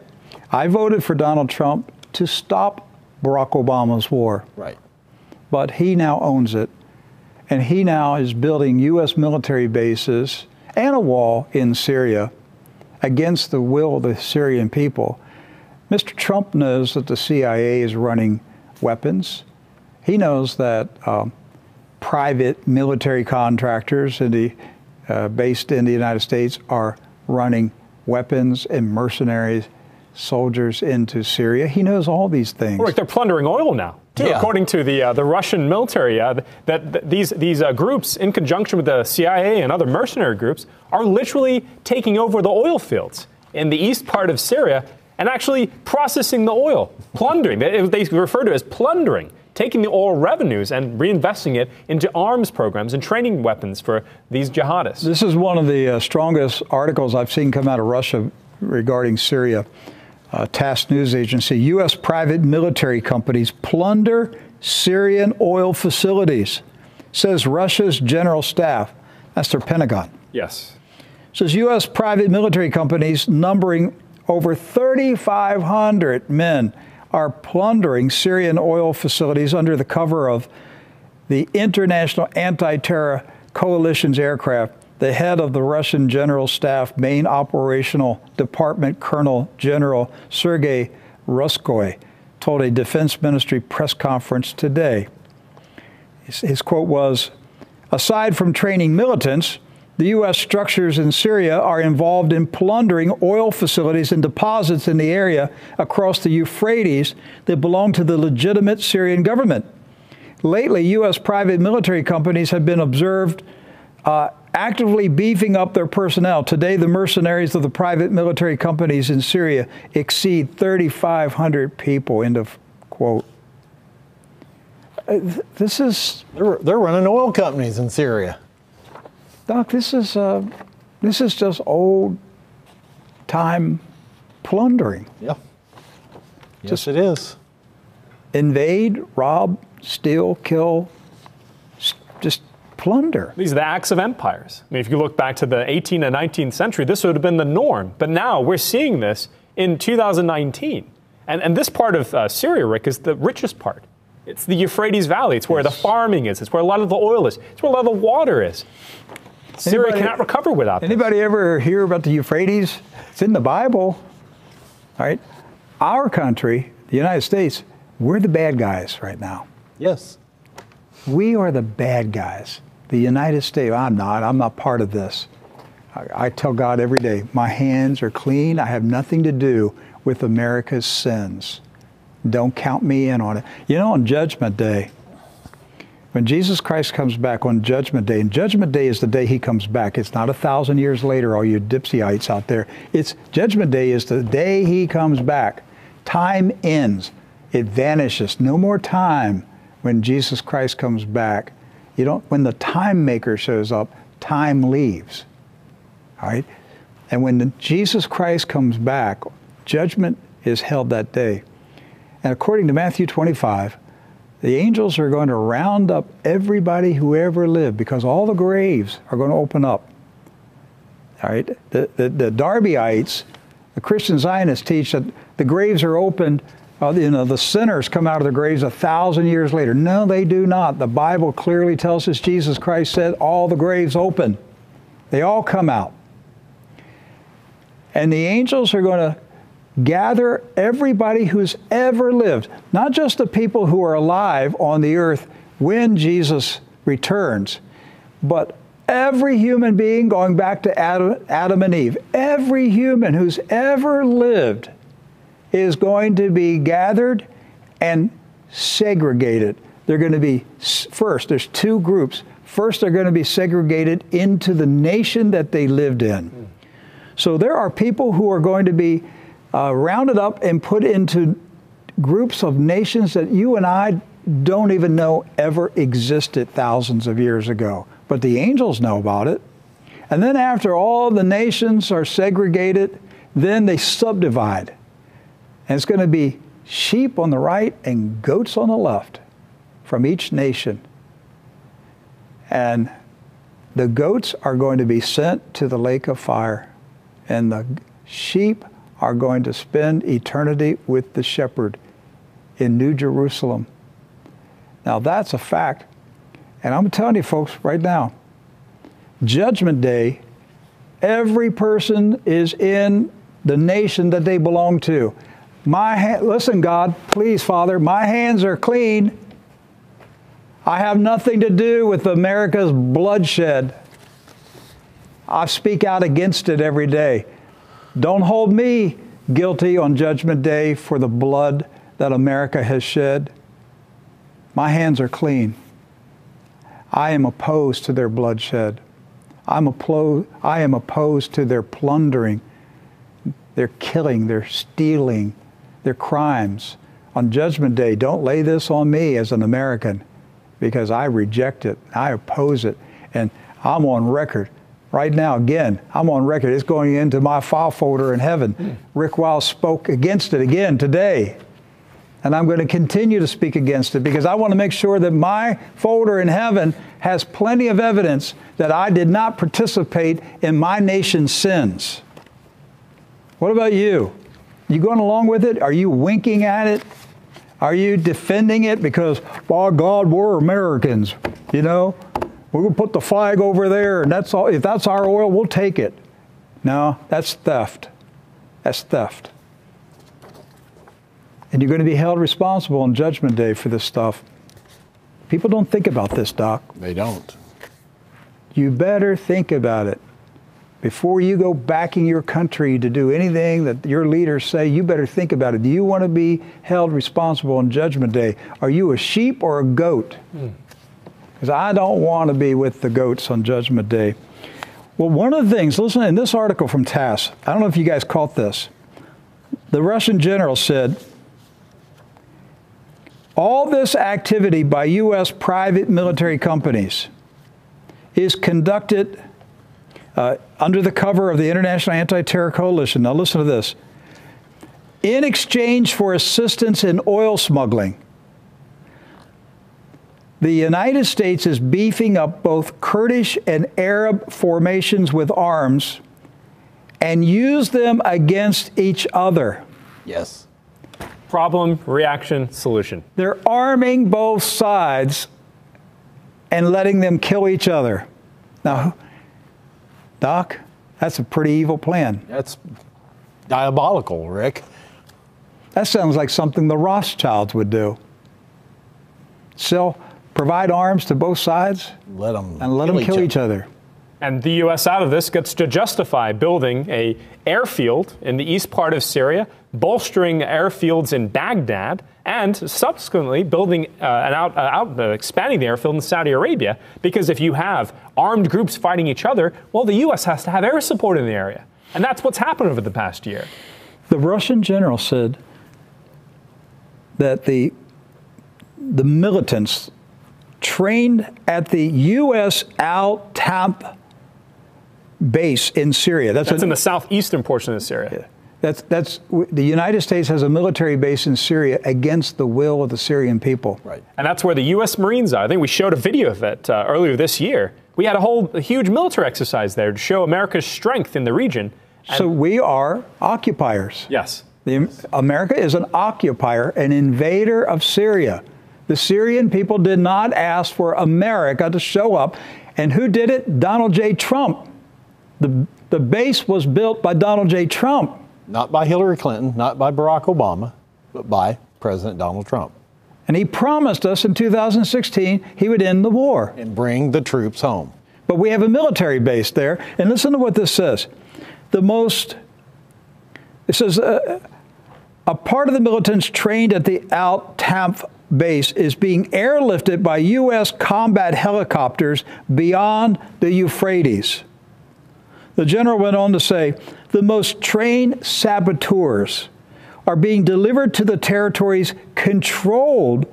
I voted for Donald Trump to stop Barack Obama's war. Right. But he now owns it. And he now is building U.S. military bases and a wall in Syria against the will of the Syrian people. Mr. Trump knows that the CIA is running weapons. He knows that private military contractors based in the United States are running weapons and mercenaries, soldiers into Syria. He knows all these things. Look, they're plundering oil now. Yeah. According to the Russian military, these groups, in conjunction with the CIA and other mercenary groups, are literally taking over the oil fields in the east part of Syria and actually processing the oil, plundering. They refer to it as plundering, taking the oil revenues and reinvesting it into arms programs and training weapons for these jihadists. This is one of the strongest articles I've seen come out of Russia regarding Syria. TASS news agency, U.S. private military companies plunder Syrian oil facilities, says Russia's general staff. That's their Pentagon. Yes. Says U.S. private military companies numbering over 3,500 men are plundering Syrian oil facilities under the cover of the International Anti-Terror Coalition's aircraft. The head of the Russian General Staff Main Operational Department, Colonel General Sergei Ruskoy, told a Defense Ministry press conference today. His quote was, "Aside from training militants, the U.S. structures in Syria are involved in plundering oil facilities and deposits in the area across the Euphrates that belong to the legitimate Syrian government. Lately, U.S. private military companies have been observed actively beefing up their personnel. Today, the mercenaries of the private military companies in Syria exceed 3,500 people," end of quote. This is... They're running oil companies in Syria. Doc, this is just old-time plundering. Yeah. Yes, it is. Invade, rob, steal, kill, just plunder. These are the acts of empires. I mean, if you look back to the 18th and 19th century, this would have been the norm. But now we're seeing this in 2019. And this part of Syria, Rick, is the richest part. It's the Euphrates Valley. It's where the farming is. It's where a lot of the oil is. It's where a lot of the water is. Syria cannot recover without this. Anybody ever hear about the Euphrates? It's in the Bible. All right? Our country, the United States, we're the bad guys right now. Yes. We are the bad guys. The United States, I'm not part of this. I tell God every day, my hands are clean. I have nothing to do with America's sins. Don't count me in on it. You know, on Judgment Day, when Jesus Christ comes back on Judgment Day, and Judgment Day is the day he comes back. It's not 1,000 years later, all you dipsyites out there. It's Judgment Day is the day he comes back. Time ends. It vanishes. No more time when Jesus Christ comes back. When the time maker shows up, time leaves. All right? And when Jesus Christ comes back, judgment is held that day. And according to Matthew 25, the angels are going to round up everybody who ever lived, because all the graves are going to open up. All right? The Darbyites, the Christian Zionists, teach that the graves are opened. The sinners come out of their graves 1,000 years later. No, they do not. The Bible clearly tells us Jesus Christ said all the graves open. They all come out. And the angels are going to gather everybody who's ever lived, not just the people who are alive on the earth when Jesus returns, but every human being going back to Adam and Eve. Every human who's ever lived is going to be gathered and segregated. They're going to be, first, there's two groups. First, they're going to be segregated into the nation that they lived in. So there are people who are going to be rounded up and put into groups of nations that you and I don't even know ever existed thousands of years ago. But the angels know about it. And then after all the nations are segregated, then they subdivide. And it's going to be sheep on the right and goats on the left from each nation. And the goats are going to be sent to the lake of fire, and the sheep are going to spend eternity with the shepherd in New Jerusalem. Now that's a fact. And I'm telling you folks right now, Judgment Day, every person is in the nation that they belong to. Listen, God, please, Father, my hands are clean. I have nothing to do with America's bloodshed. I speak out against it every day. Don't hold me guilty on Judgment Day for the blood that America has shed. My hands are clean. I am opposed to their bloodshed. I am opposed to their plundering, their killing, their stealing, their crimes. On Judgment Day, don't lay this on me as an American, because I reject it. I oppose it. And I'm on record right now. Again, I'm on record. It's going into my file folder in heaven. Rick Wiles spoke against it again today. And I'm going to continue to speak against it, because I want to make sure that my folder in heaven has plenty of evidence that I did not participate in my nation's sins. What about you? You going along with it? Are you winking at it? Are you defending it because, by God, we're Americans, you know? We're going to put the flag over there, and that's all. If that's our oil, we'll take it. No, that's theft. That's theft. And you're going to be held responsible on Judgment Day for this stuff. People don't think about this, Doc. They don't. You better think about it. Before you go backing your country to do anything that your leaders say, you better think about it. Do you want to be held responsible on Judgment Day? Are you a sheep or a goat? Because I don't want to be with the goats on Judgment Day. Well, one of the things, listen, in this article from TASS, I don't know if you guys caught this. The Russian general said, all this activity by U.S. private military companies is conducted under the cover of the International Anti-Terror Coalition. Now listen to this. In exchange for assistance in oil smuggling, the United States is beefing up both Kurdish and Arab formations with arms and use them against each other. Yes. Problem, reaction, solution. They're arming both sides and letting them kill each other. Now, Doc, that's a pretty evil plan. That's diabolical, Rick. That sounds like something the Rothschilds would do. So, provide arms to both sides and let them kill each other. And the U.S. out of this gets to justify building an airfield in the east part of Syria, bolstering airfields in Baghdad, and subsequently building expanding the airfield in Saudi Arabia. Because if you have armed groups fighting each other, well, the U.S. has to have air support in the area. And that's what's happened over the past year. The Russian general said that the militants trained at the U.S. Al-Tamp base in Syria. That's in the southeastern portion of Syria. That's the United States has a military base in Syria against the will of the Syrian people. Right. And that's where the U.S. Marines are. I think we showed a video of it earlier this year. We had a huge military exercise there to show America's strength in the region. So we are occupiers. Yes. America is an occupier, an invader of Syria. The Syrian people did not ask for America to show up. And who did it? Donald J. Trump. The base was built by Donald J. Trump. Not by Hillary Clinton, not by Barack Obama, but by President Donald Trump. And he promised us in 2016 he would end the war. And bring the troops home. But we have a military base there. And listen to what this says. It says, a part of the militants trained at the Al-Tamf base is being airlifted by U.S. combat helicopters beyond the Euphrates. The general went on to say, the most trained saboteurs are being delivered to the territories controlled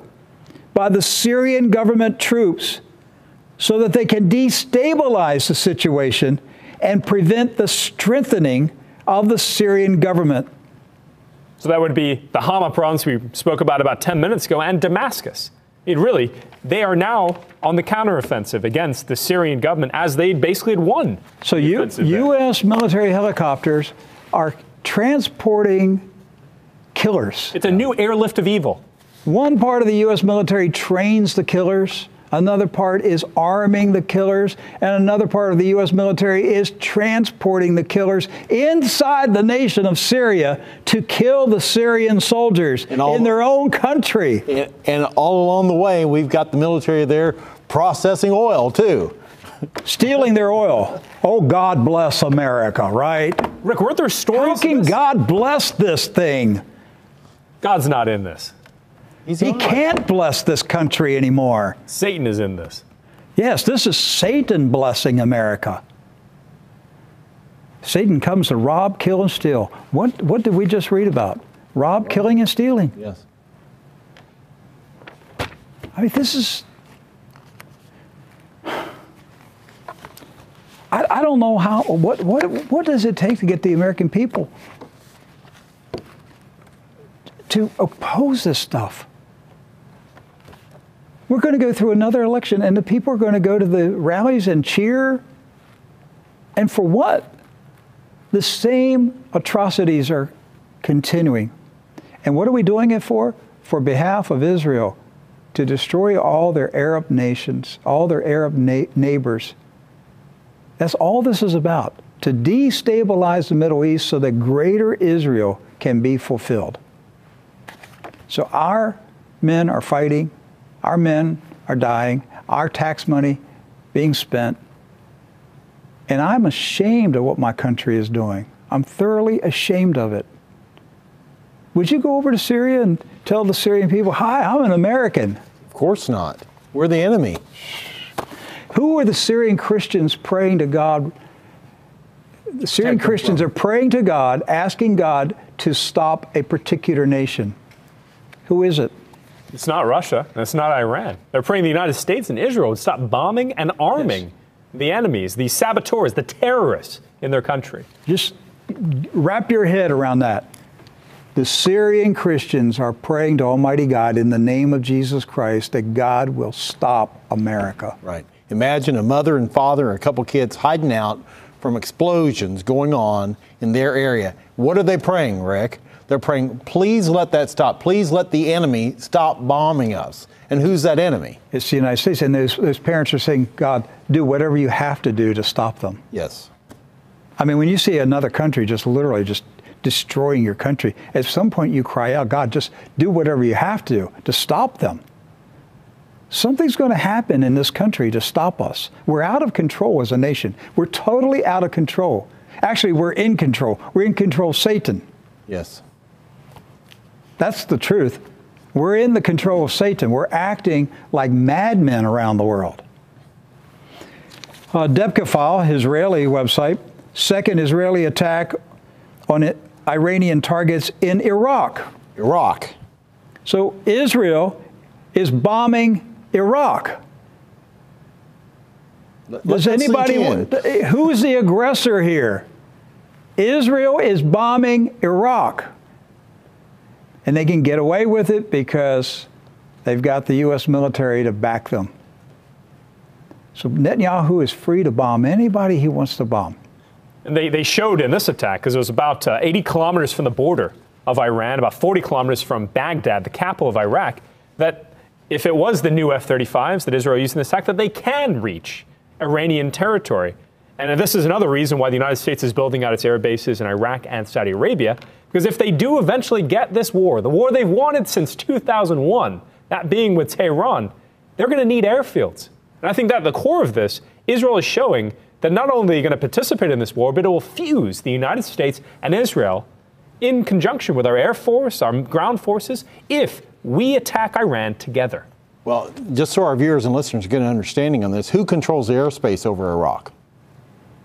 by the Syrian government troops so that they can destabilize the situation and prevent the strengthening of the Syrian government. So that would be the Hama province we spoke about 10 minutes ago, and Damascus. Really, they are now on the counteroffensive against the Syrian government as they basically had won. So U.S. military helicopters are transporting killers. It's a new airlift of evil. One part of the U.S. military trains the killers. Another part is arming the killers, and another part of the U.S. military is transporting the killers inside the nation of Syria to kill the Syrian soldiers in their own country. And all along the way, we've got the military there processing oil, too. Stealing their oil. Oh, God bless America, right? Rick, weren't there stories? How can God bless this thing? God's not in this. He can't bless this country anymore. Satan is in this. Yes, this is Satan blessing America. Satan comes to rob, kill, and steal. What did we just read about? Rob, killing, and stealing. Yes. I mean, this is... I don't know how... What does it take to get the American people to oppose this stuff? We're going to go through another election, and the people are going to go to the rallies and cheer. And for what? The same atrocities are continuing. And what are we doing it for? For behalf of Israel, to destroy all their Arab nations, all their Arab neighbors. That's all this is about, to destabilize the Middle East so that greater Israel can be fulfilled. So our men are fighting. Our men are dying, our tax money being spent, and I'm ashamed of what my country is doing. I'm thoroughly ashamed of it. Would you go over to Syria and tell the Syrian people, hi, I'm an American? Of course not. We're the enemy. Who are the Syrian Christians praying to God? The Syrian Christians are praying to God, asking God to stop a particular nation. Who is it? It's not Russia, and it's not Iran. They're praying the United States and Israel would stop bombing and arming the enemies, the saboteurs, the terrorists in their country. Just wrap your head around that. The Syrian Christians are praying to Almighty God in the name of Jesus Christ that God will stop America. Right. Imagine a mother and father and a couple kids hiding out from explosions going on in their area. What are they praying, Rick? They're praying, please let that stop. Please let the enemy stop bombing us. And who's that enemy? It's the United States. And those parents are saying, God, do whatever you have to do to stop them. Yes. I mean, when you see another country just literally just destroying your country, at some point you cry out, God, just do whatever you have to stop them. Something's going to happen in this country to stop us. We're out of control as a nation. We're totally out of control. Actually, we're in control. We're in control of Satan. Yes. That's the truth. We're in the control of Satan. We're acting like madmen around the world. Debkafile, Israeli website, second Israeli attack on Iranian targets in Iraq. Iraq. So Israel is bombing Iraq. Does anybody, who's the aggressor here? Israel is bombing Iraq. And they can get away with it because they've got the U.S. military to back them. So Netanyahu is free to bomb anybody he wants to bomb. And they showed in this attack, because it was about 80 kilometers from the border of Iran, about 40 kilometers from Baghdad, the capital of Iraq, that if it was the new F-35s that Israel used in this attack, that they can reach Iranian territory. And this is another reason why the United States is building out its air bases in Iraq and Saudi Arabia, because if they do eventually get this war, the war they've wanted since 2001, that being with Tehran, they're going to need airfields. And I think that at the core of this, Israel is showing that not only are they going to participate in this war, but it will fuse the United States and Israel in conjunction with our air force, our ground forces, if we attack Iran together. Well, just so our viewers and listeners get an understanding on this, who controls the airspace over Iraq?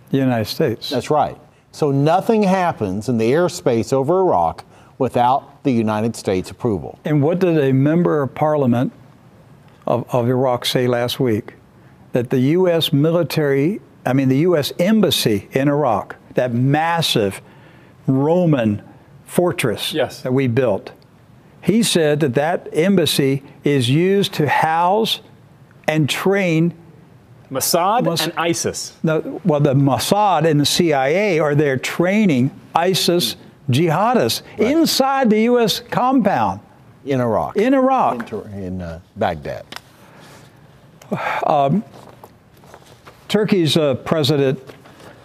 The United States. That's right. So nothing happens in the airspace over Iraq without the United States approval. And what did a member of parliament of Iraq say last week? That the U.S. military, the U.S. embassy in Iraq, that massive Roman fortress Yes. that we built. He said that that embassy is used to house and train Mossad and ISIS. Well, the Mossad and the CIA are there training ISIS jihadists inside the U.S. compound. In Iraq. In Iraq. In Baghdad. Turkey's President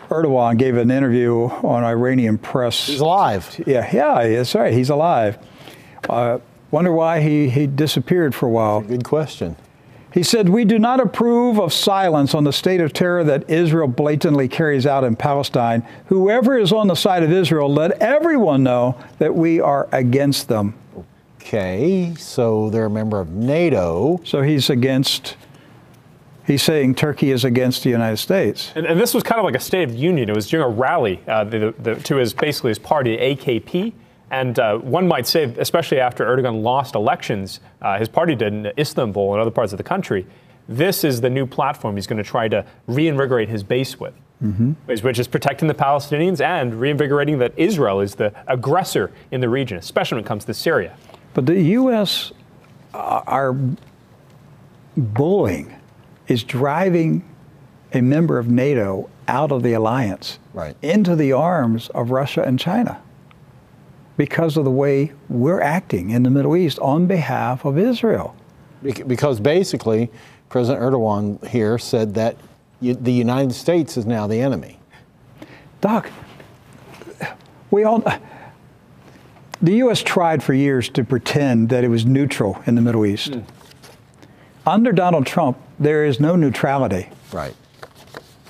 Erdogan gave an interview on Iranian press. He's alive. Yeah, that's right. He's alive. Wonder why he disappeared for a while. Good question. He said, "We do not approve of silence on the state of terror that Israel blatantly carries out in Palestine. Whoever is on the side of Israel, let everyone know that we are against them." Okay, so they're a member of NATO. So he's saying Turkey is against the United States. And this was kind of like a State of the Union. It was during a rally to his party, AKP. And one might say, especially after Erdogan lost elections, his party did in Istanbul and other parts of the country, this is the new platform he's going to try to reinvigorate his base with, which is protecting the Palestinians and reinvigorating that Israel is the aggressor in the region, especially when it comes to Syria. But the U.S., our bullying is driving a member of NATO out of the alliance, into the arms of Russia and China, because of the way we're acting in the Middle East on behalf of Israel. Because basically, President Erdogan here said that the United States is now the enemy. Doc, the U.S. tried for years to pretend that it was neutral in the Middle East. Under Donald Trump, there is no neutrality. Right.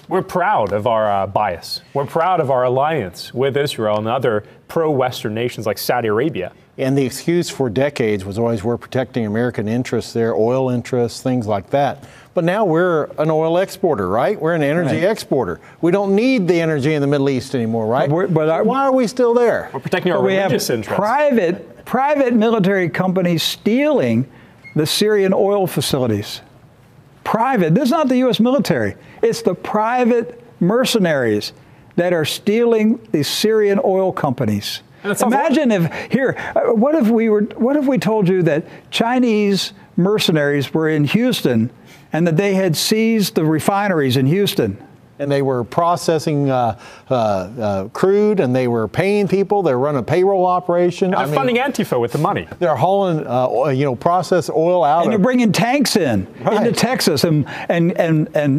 We're proud of our bias. We're proud of our alliance with Israel and other pro-Western nations like Saudi Arabia. And the excuse for decades was always we're protecting American interests there, oil interests, things like that. But now we're an oil exporter, right? We're an energy exporter. We don't need the energy in the Middle East anymore, right? But why are we still there? We're protecting our religious interests. Private military companies stealing the Syrian oil facilities. Private. This is not the U.S. military. It's the private mercenaries that are stealing the Syrian oil companies. Imagine what if we told you that Chinese mercenaries were in Houston and that they had seized the refineries in Houston? And they were processing crude, and they were paying people. They were running a payroll operation. And they're funding Antifa with the money. They're hauling, processed oil out. And they're bringing tanks into Texas and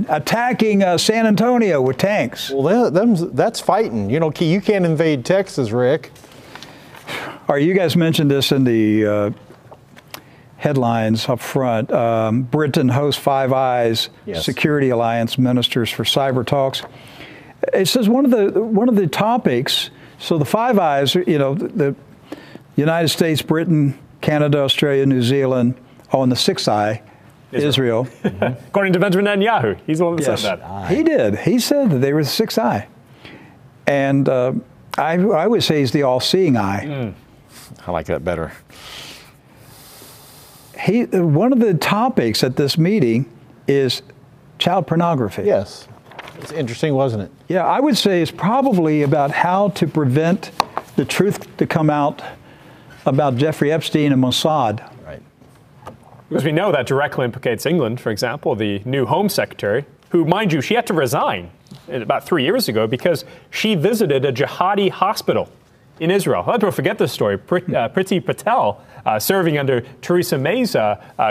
attacking San Antonio with tanks. Well, that's fighting. You can't invade Texas, Rick. All right, you guys mentioned this in the headlines up front. Britain hosts Five Eyes Security Alliance ministers for cyber talks. It says one of the topics. So the Five Eyes, the United States, Britain, Canada, Australia, New Zealand, and the Sixth Eye, Israel. According to Benjamin Netanyahu, he's the one that said that. He did. He said that they were the Sixth Eye, and I would say he's the all-seeing eye. I like that better. One of the topics at this meeting is child pornography. Yes. It's interesting, wasn't it? Yeah, I would say it's probably about how to prevent the truth to come out about Jeffrey Epstein and Mossad. Right. Because we know that directly implicates England, for example, the new Home Secretary, who, mind you, she had to resign about 3 years ago because she visited a jihadi hospital in Israel. Let's not forget this story. Priti Patel, serving under Theresa May's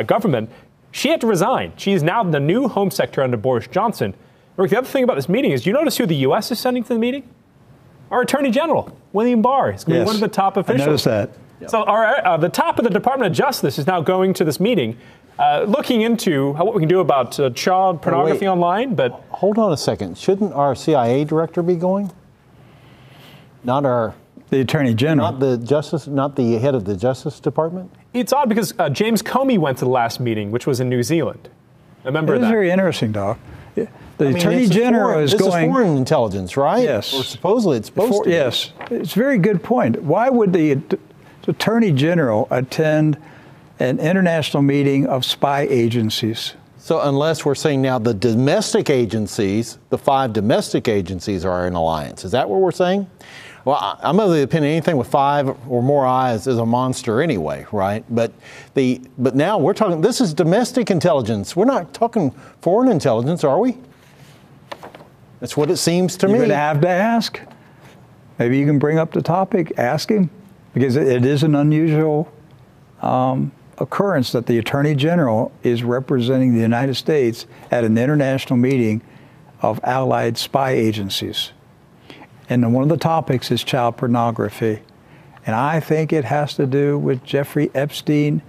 government, she had to resign. She is now the new Home Secretary under Boris Johnson. Rick, the other thing about this meeting is, do you notice who the U.S. is sending to the meeting? Our Attorney General, William Barr, is going to be one of the top officials. I noticed that. So the top of the Department of Justice is now going to this meeting, looking into what we can do about child pornography online. But hold on a second. Shouldn't our CIA director be going? Not the Attorney General. Not the head of the Justice Department? It's odd because James Comey went to the last meeting, which was in New Zealand. Remember that? It's very interesting, Doc. The Attorney General is going... This is foreign intelligence, right? Yes. Or supposedly it's supposed to be. Yes. It's a very good point. Why would the Attorney General attend an international meeting of spy agencies? So unless we're saying now the domestic agencies, the 5 domestic agencies are in alliance. Is that what we're saying? Well, I'm of the opinion anything with 5 or more eyes is a monster anyway, right? But now we're talking, this is domestic intelligence. We're not talking foreign intelligence, are we? That's what it seems to me. You're going to have to ask. Maybe you can bring up the topic, ask him, because it is an unusual occurrence that the Attorney General is representing the United States at an international meeting of allied spy agencies. And one of the topics is child pornography. And I think it has to do with Jeffrey Epstein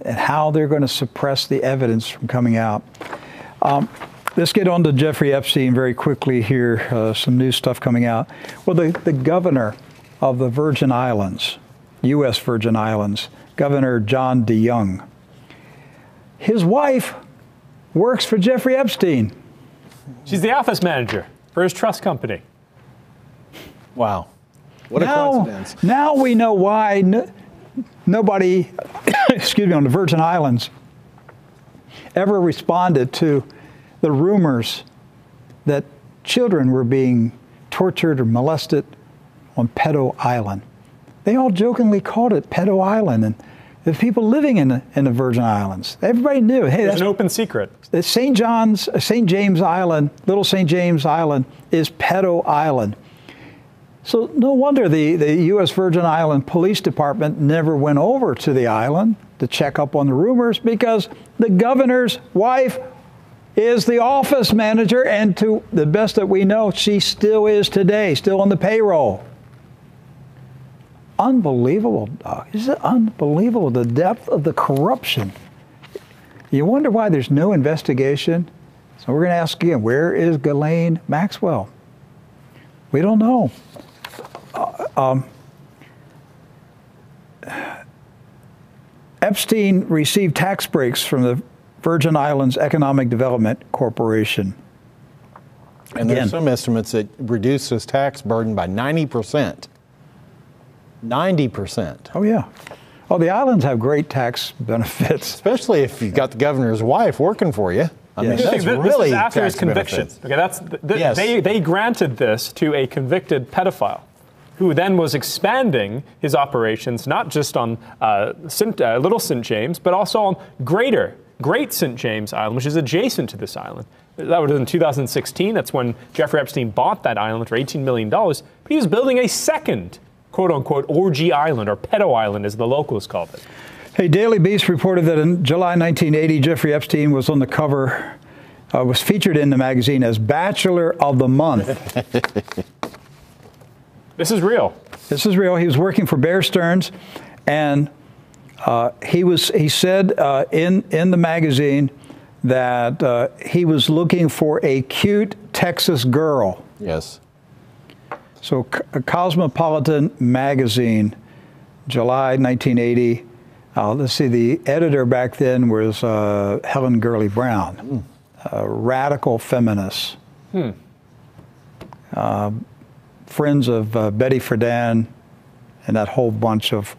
and how they're going to suppress the evidence from coming out. Let's get on to Jeffrey Epstein very quickly here. Some new stuff coming out. Well, the governor of the Virgin Islands, U.S. Virgin Islands, Governor John DeYoung, his wife works for Jeffrey Epstein. She's the office manager for his trust company. Wow. What a coincidence. Now we know why nobody, excuse me, on the Virgin Islands ever responded to the rumors that children were being tortured or molested on Pedo Island. They all jokingly called it Pedo Island, and the people living in the Virgin Islands, everybody knew. Hey, that's an open secret. St. James Island, Little St. James Island, is Pedo Island. So no wonder the U.S. Virgin Island Police Department never went over to the island to check up on the rumors, because the governor's wife is the office manager, and to the best that we know, she still is today, still on the payroll. Unbelievable, Doc. Is it unbelievable, the depth of the corruption? You wonder why there's no investigation? So we're going to ask again, where is Ghislaine Maxwell? We don't know. Epstein received tax breaks from the Virgin Islands Economic Development Corporation. And there's some estimates that reduced his tax burden by 90%. 90%. Oh, yeah. Oh, the islands have great tax benefits. Especially if you've got the governor's wife working for you. I mean, that's really this is after his conviction. Benefits. Okay, yes. They granted this to a convicted pedophile, who then was expanding his operations not just on Little St. James, but also on Great St. James Island, which is adjacent to this island. That was in 2016. That's when Jeffrey Epstein bought that island for $18 million. But he was building a second, quote-unquote, orgy island, or pedo island, as the locals called it. Hey, Daily Beast reported that in July 1980, Jeffrey Epstein was on the cover, was featured in the magazine as Bachelor of the Month. This is real. This is real. He was working for Bear Stearns, and he said in the magazine that he was looking for a cute Texas girl. Yes. So Cosmopolitan magazine, July 1980. Let's see, the editor back then was Helen Gurley Brown, a radical feminist. Friends of Betty Friedan and that whole bunch of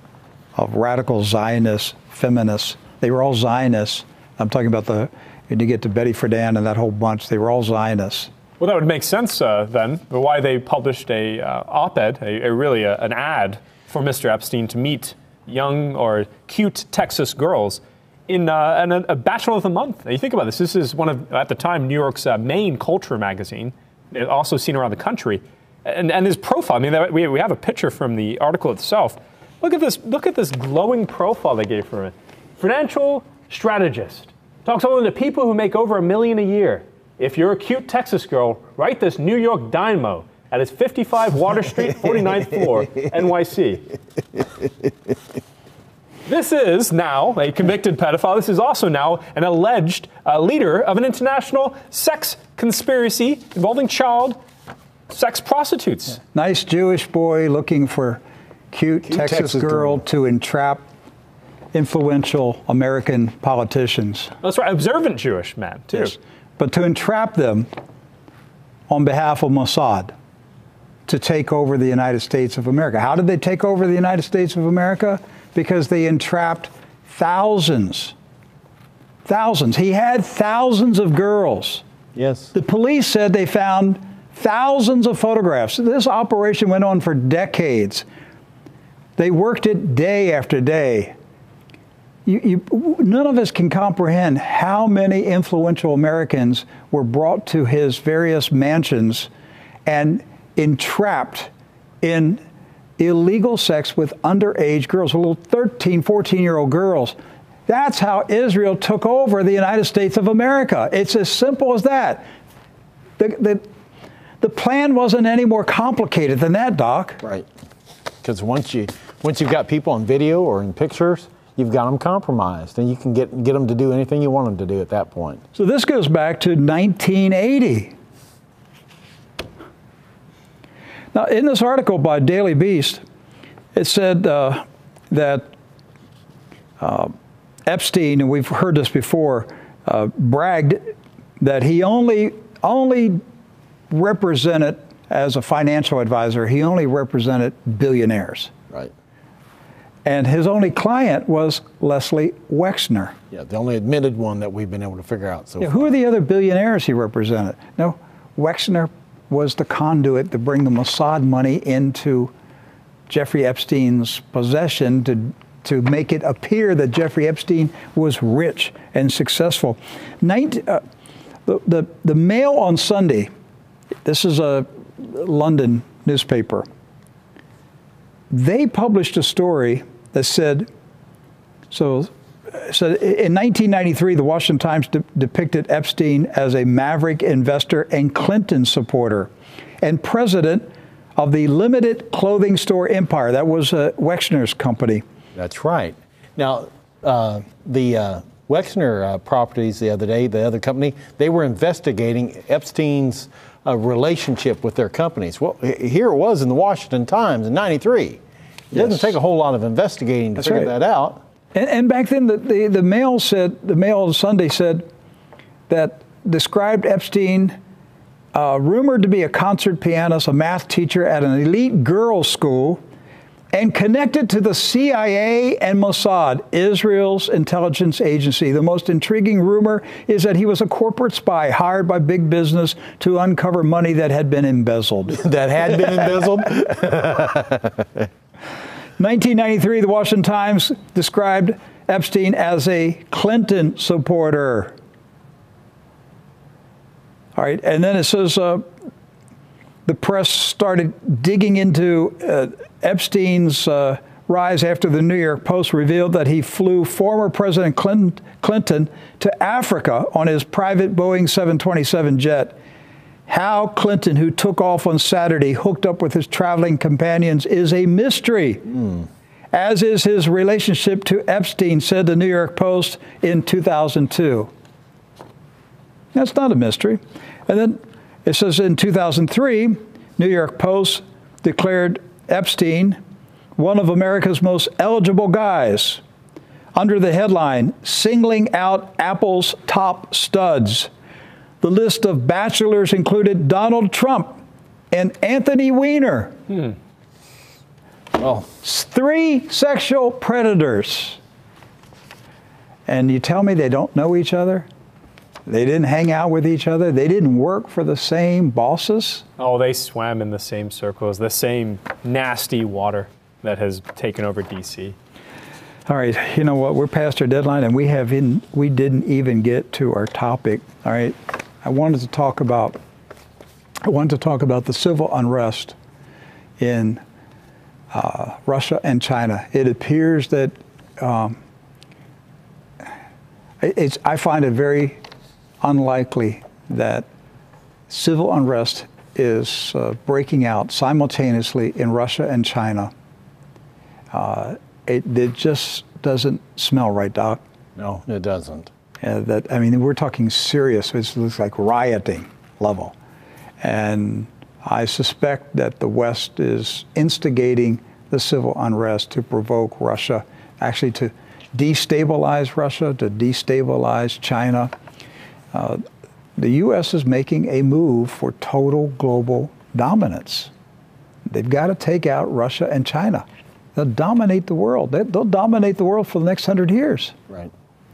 radical Zionist feminists. They were all Zionists. I'm talking about when you get to Betty Friedan and that whole bunch, they were all Zionists. Well, that would make sense then, why they published a op-ed, an ad for Mr. Epstein to meet young or cute Texas girls in a Bachelor of the Month. Now, you think about this. This is one of, at the time, New York's main culture magazine, also seen around the country. And his profile, I mean, we have a picture from the article itself. Look at this glowing profile they gave for him. Financial strategist. Talks only to people who make over $1 million a year. If you're a cute Texas girl, write this New York Dynamo at its 55 Water Street, 49th floor, NYC. This is now a convicted pedophile. This is also now an alleged leader of an international sex conspiracy involving child sex prostitutes. Yeah. Nice Jewish boy looking for cute Texas girl to entrap influential American politicians. That's right, observant Jewish man, too. Yes. But to entrap them on behalf of Mossad to take over the United States of America. How did they take over the United States of America? Because they entrapped thousands. Thousands. He had thousands of girls. Yes. The police said they found thousands of photographs. This operation went on for decades. They worked it day after day. None of us can comprehend how many influential Americans were brought to his various mansions and entrapped in illegal sex with underage girls, little 13, 14-year-old girls. That's how Israel took over the United States of America. It's as simple as that. The plan wasn't any more complicated than that, Doc. Right. Because once you've got people on video or in pictures, you've got them compromised, and you can get them to do anything you want them to do at that point. So this goes back to 1980. Now, in this article by Daily Beast, it said that Epstein, and we've heard this before, bragged that he only represented, as a financial advisor, he only represented billionaires. Right. And his only client was Leslie Wexner. Yeah, the only admitted one that we've been able to figure out so far. Who are the other billionaires he represented? No, Wexner was the conduit to bring the Mossad money into Jeffrey Epstein's possession to make it appear that Jeffrey Epstein was rich and successful. The Mail on Sunday, this is a London newspaper, they published a story that said, in 1993, the Washington Times depicted Epstein as a maverick investor and Clinton supporter and president of the limited clothing store empire. That was Wexner's company. That's right. Now, the Wexner properties the other day, the other company, they were investigating Epstein's relationship with their companies. Well, here it was in the Washington Times in '93. It doesn't take a whole lot of investigating to figure that out. And back then, the Mail on Sunday said that described Epstein, rumored to be a concert pianist, a math teacher at an elite girls' school, and connected to the CIA and Mossad, Israel's intelligence agency. The most intriguing rumor is that he was a corporate spy hired by big business to uncover money that had been embezzled. That had been embezzled? 1993, the Washington Times described Epstein as a Clinton supporter. All right, and then it says the press started digging into Epstein's rise after the New York Post revealed that he flew former President Clinton to Africa on his private Boeing 727 jet. How Clinton, who took off on Saturday, hooked up with his traveling companions is a mystery, as is his relationship to Epstein, said the New York Post in 2002. That's not a mystery. And then it says in 2003, New York Post declared Epstein one of America's most eligible guys under the headline, Singling Out Apple's Top Studs. The list of bachelors included Donald Trump and Anthony Weiner. Well, 3 sexual predators. And you tell me they don't know each other? They didn't hang out with each other? They didn't work for the same bosses? Oh, they swam in the same circles, the same nasty water that has taken over D.C. All right, you know what? We're past our deadline, and we didn't even get to our topic. All right, I wanted to talk about the civil unrest in Russia and China. It appears that I find it very unlikely that civil unrest is breaking out simultaneously in Russia and China. It just doesn't smell right, Doc. No, it doesn't. We're talking serious. It looks like rioting level. And I suspect that the West is instigating the civil unrest to provoke Russia, actually to destabilize Russia, to destabilize China. The U.S. is making a move for total global dominance. They've got to take out Russia and China. They'll dominate the world. They'll dominate the world for the next 100 years. Right.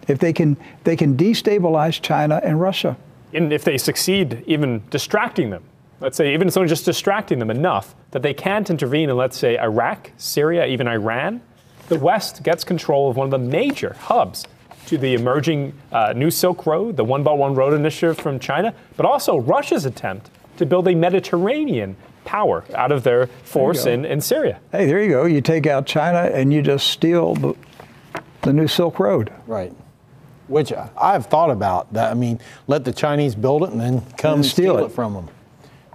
If they can destabilize China and Russia. And if they succeed even distracting them let's say even someone just distracting them enough that they can't intervene in, let's say, Iraq, Syria, even Iran, the West gets control of one of the major hubs to the emerging New Silk Road, the One Belt One Road initiative from China, but also Russia's attempt to build a Mediterranean power out of their force in Syria. Hey, there you go. You take out China and you just steal the New Silk Road. Right. Which I've thought about that. I mean, let the Chinese build it and then come and steal it from them.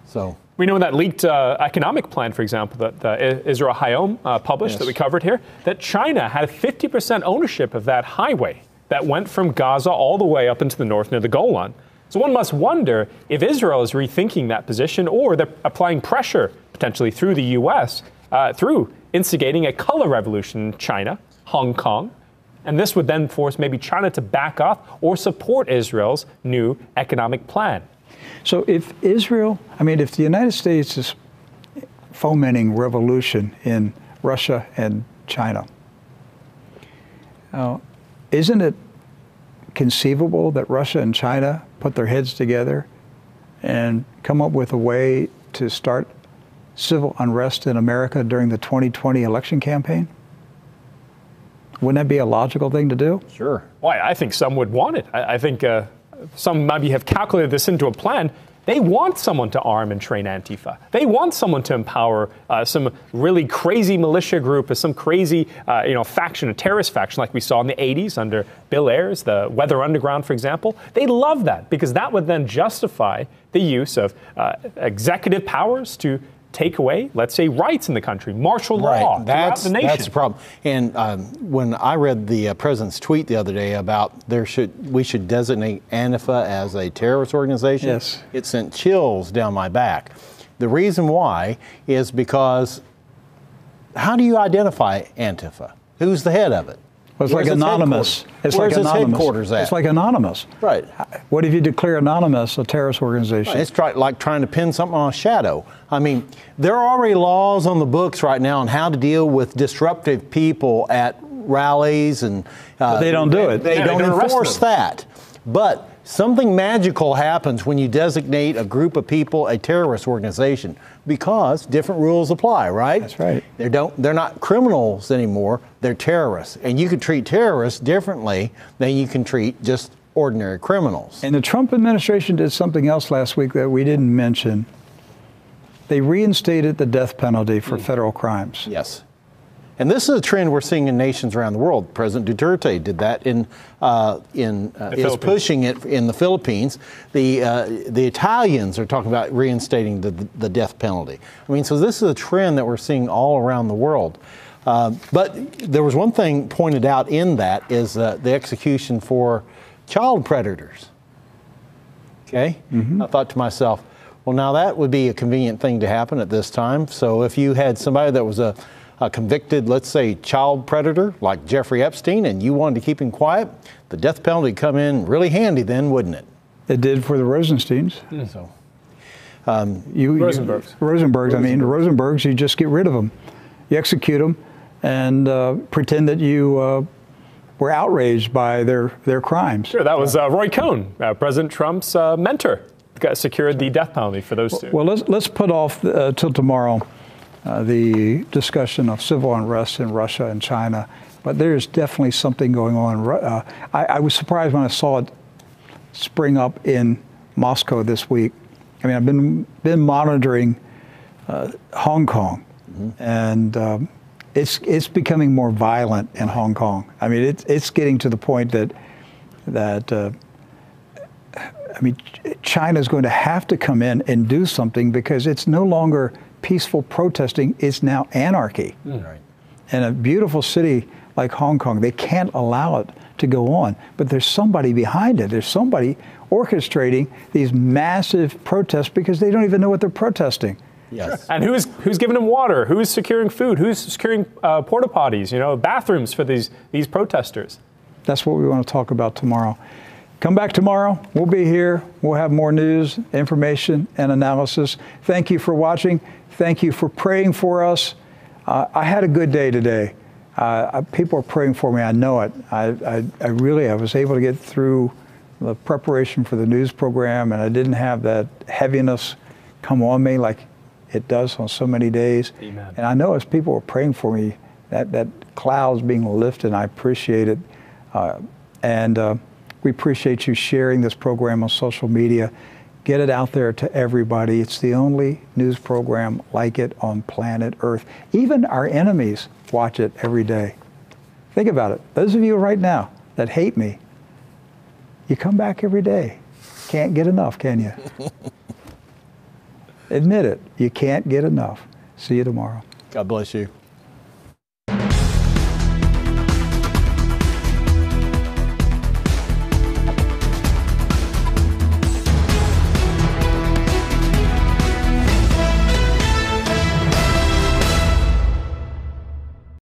So we know in that leaked economic plan, for example, that Israel Hayom published, that we covered here, that China had 50% ownership of that highway that went from Gaza all the way up into the north near the Golan. So one must wonder if Israel is rethinking that position, or they're applying pressure potentially through the U.S. Through instigating a color revolution in China, Hong Kong. And this would then force maybe China to back off or support Israel's new economic plan. So if if the United States is fomenting revolution in Russia and China, isn't it conceivable that Russia and China put their heads together and come up with a way to start civil unrest in America during the 2020 election campaign? Wouldn't that be a logical thing to do? Sure. Why, I think some would want it. I think some maybe have calculated this into a plan. They want someone to arm and train Antifa. They want someone to empower some really crazy militia group or some crazy faction, a terrorist faction like we saw in the 80s under Bill Ayers, the Weather Underground, for example. They love that because that would then justify the use of executive powers to take away, let's say, rights in the country, martial law throughout the nation. That's the problem. And when I read the president's tweet the other day about we should designate Antifa as a terrorist organization, it sent chills down my back. The reason why is because how do you identify Antifa? Who's the head of it? Well, it's like anonymous. Where's its headquarters at? It's like anonymous. Right. What if you declare anonymous a terrorist organization? Right. It's like trying to pin something on a shadow. I mean, there are already laws on the books right now on how to deal with disruptive people at rallies, and but they don't do it. They don't enforce that. But something magical happens when you designate a group of people a terrorist organization, because different rules apply, right? That's right. They're not criminals anymore, they're terrorists. And you can treat terrorists differently than you can treat just ordinary criminals. And the Trump administration did something else last week that we didn't mention. They reinstated the death penalty for federal crimes. Yes. And this is a trend we're seeing in nations around the world. President Duterte did that is pushing it in the Philippines. The Italians are talking about reinstating the death penalty. I mean, so this is a trend that we're seeing all around the world. But there was one thing pointed out in that is the execution for child predators. Okay? I thought to myself, well, now that would be a convenient thing to happen at this time. So if you had somebody that was a convicted, let's say, child predator like Jeffrey Epstein, and you wanted to keep him quiet, the death penalty would come in really handy then, wouldn't it? It did for the Rosensteins. So, Rosenbergs. I mean, the Rosenbergs, you just get rid of them. You execute them and pretend that you were outraged by their crimes. Sure, that was Roy Cohn, President Trump's mentor, secured the death penalty for those two. Well, let's put off till tomorrow the discussion of civil unrest in Russia and China, but there's definitely something going on. I was surprised when I saw it spring up in Moscow this week. I mean, I've been monitoring Hong Kong, and it's becoming more violent in Hong Kong. I mean, it's getting to the point that China's going to have to come in and do something, because it's no longer peaceful protesting, it's now anarchy. Right. In a beautiful city like Hong Kong, they can't allow it to go on. But there's somebody behind it. There's somebody orchestrating these massive protests because they don't even know what they're protesting. Yes. And who's giving them water? Who's securing food? Who's securing porta potties? Bathrooms for these protesters? That's what we want to talk about tomorrow. Come back tomorrow. We'll be here. We'll have more news, information, and analysis. Thank you for watching. Thank you for praying for us. I had a good day today. People are praying for me. I know it. I was able to get through the preparation for the news program, and I didn't have that heaviness come on me like it does on so many days. Amen. And I know as people were praying for me, that cloud's being lifted, and I appreciate it. We appreciate you sharing this program on social media. Get it out there to everybody. It's the only news program like it on planet Earth. Even our enemies watch it every day. Think about it. Those of you right now that hate me, you come back every day. Can't get enough, can you? Admit it. You can't get enough. See you tomorrow. God bless you.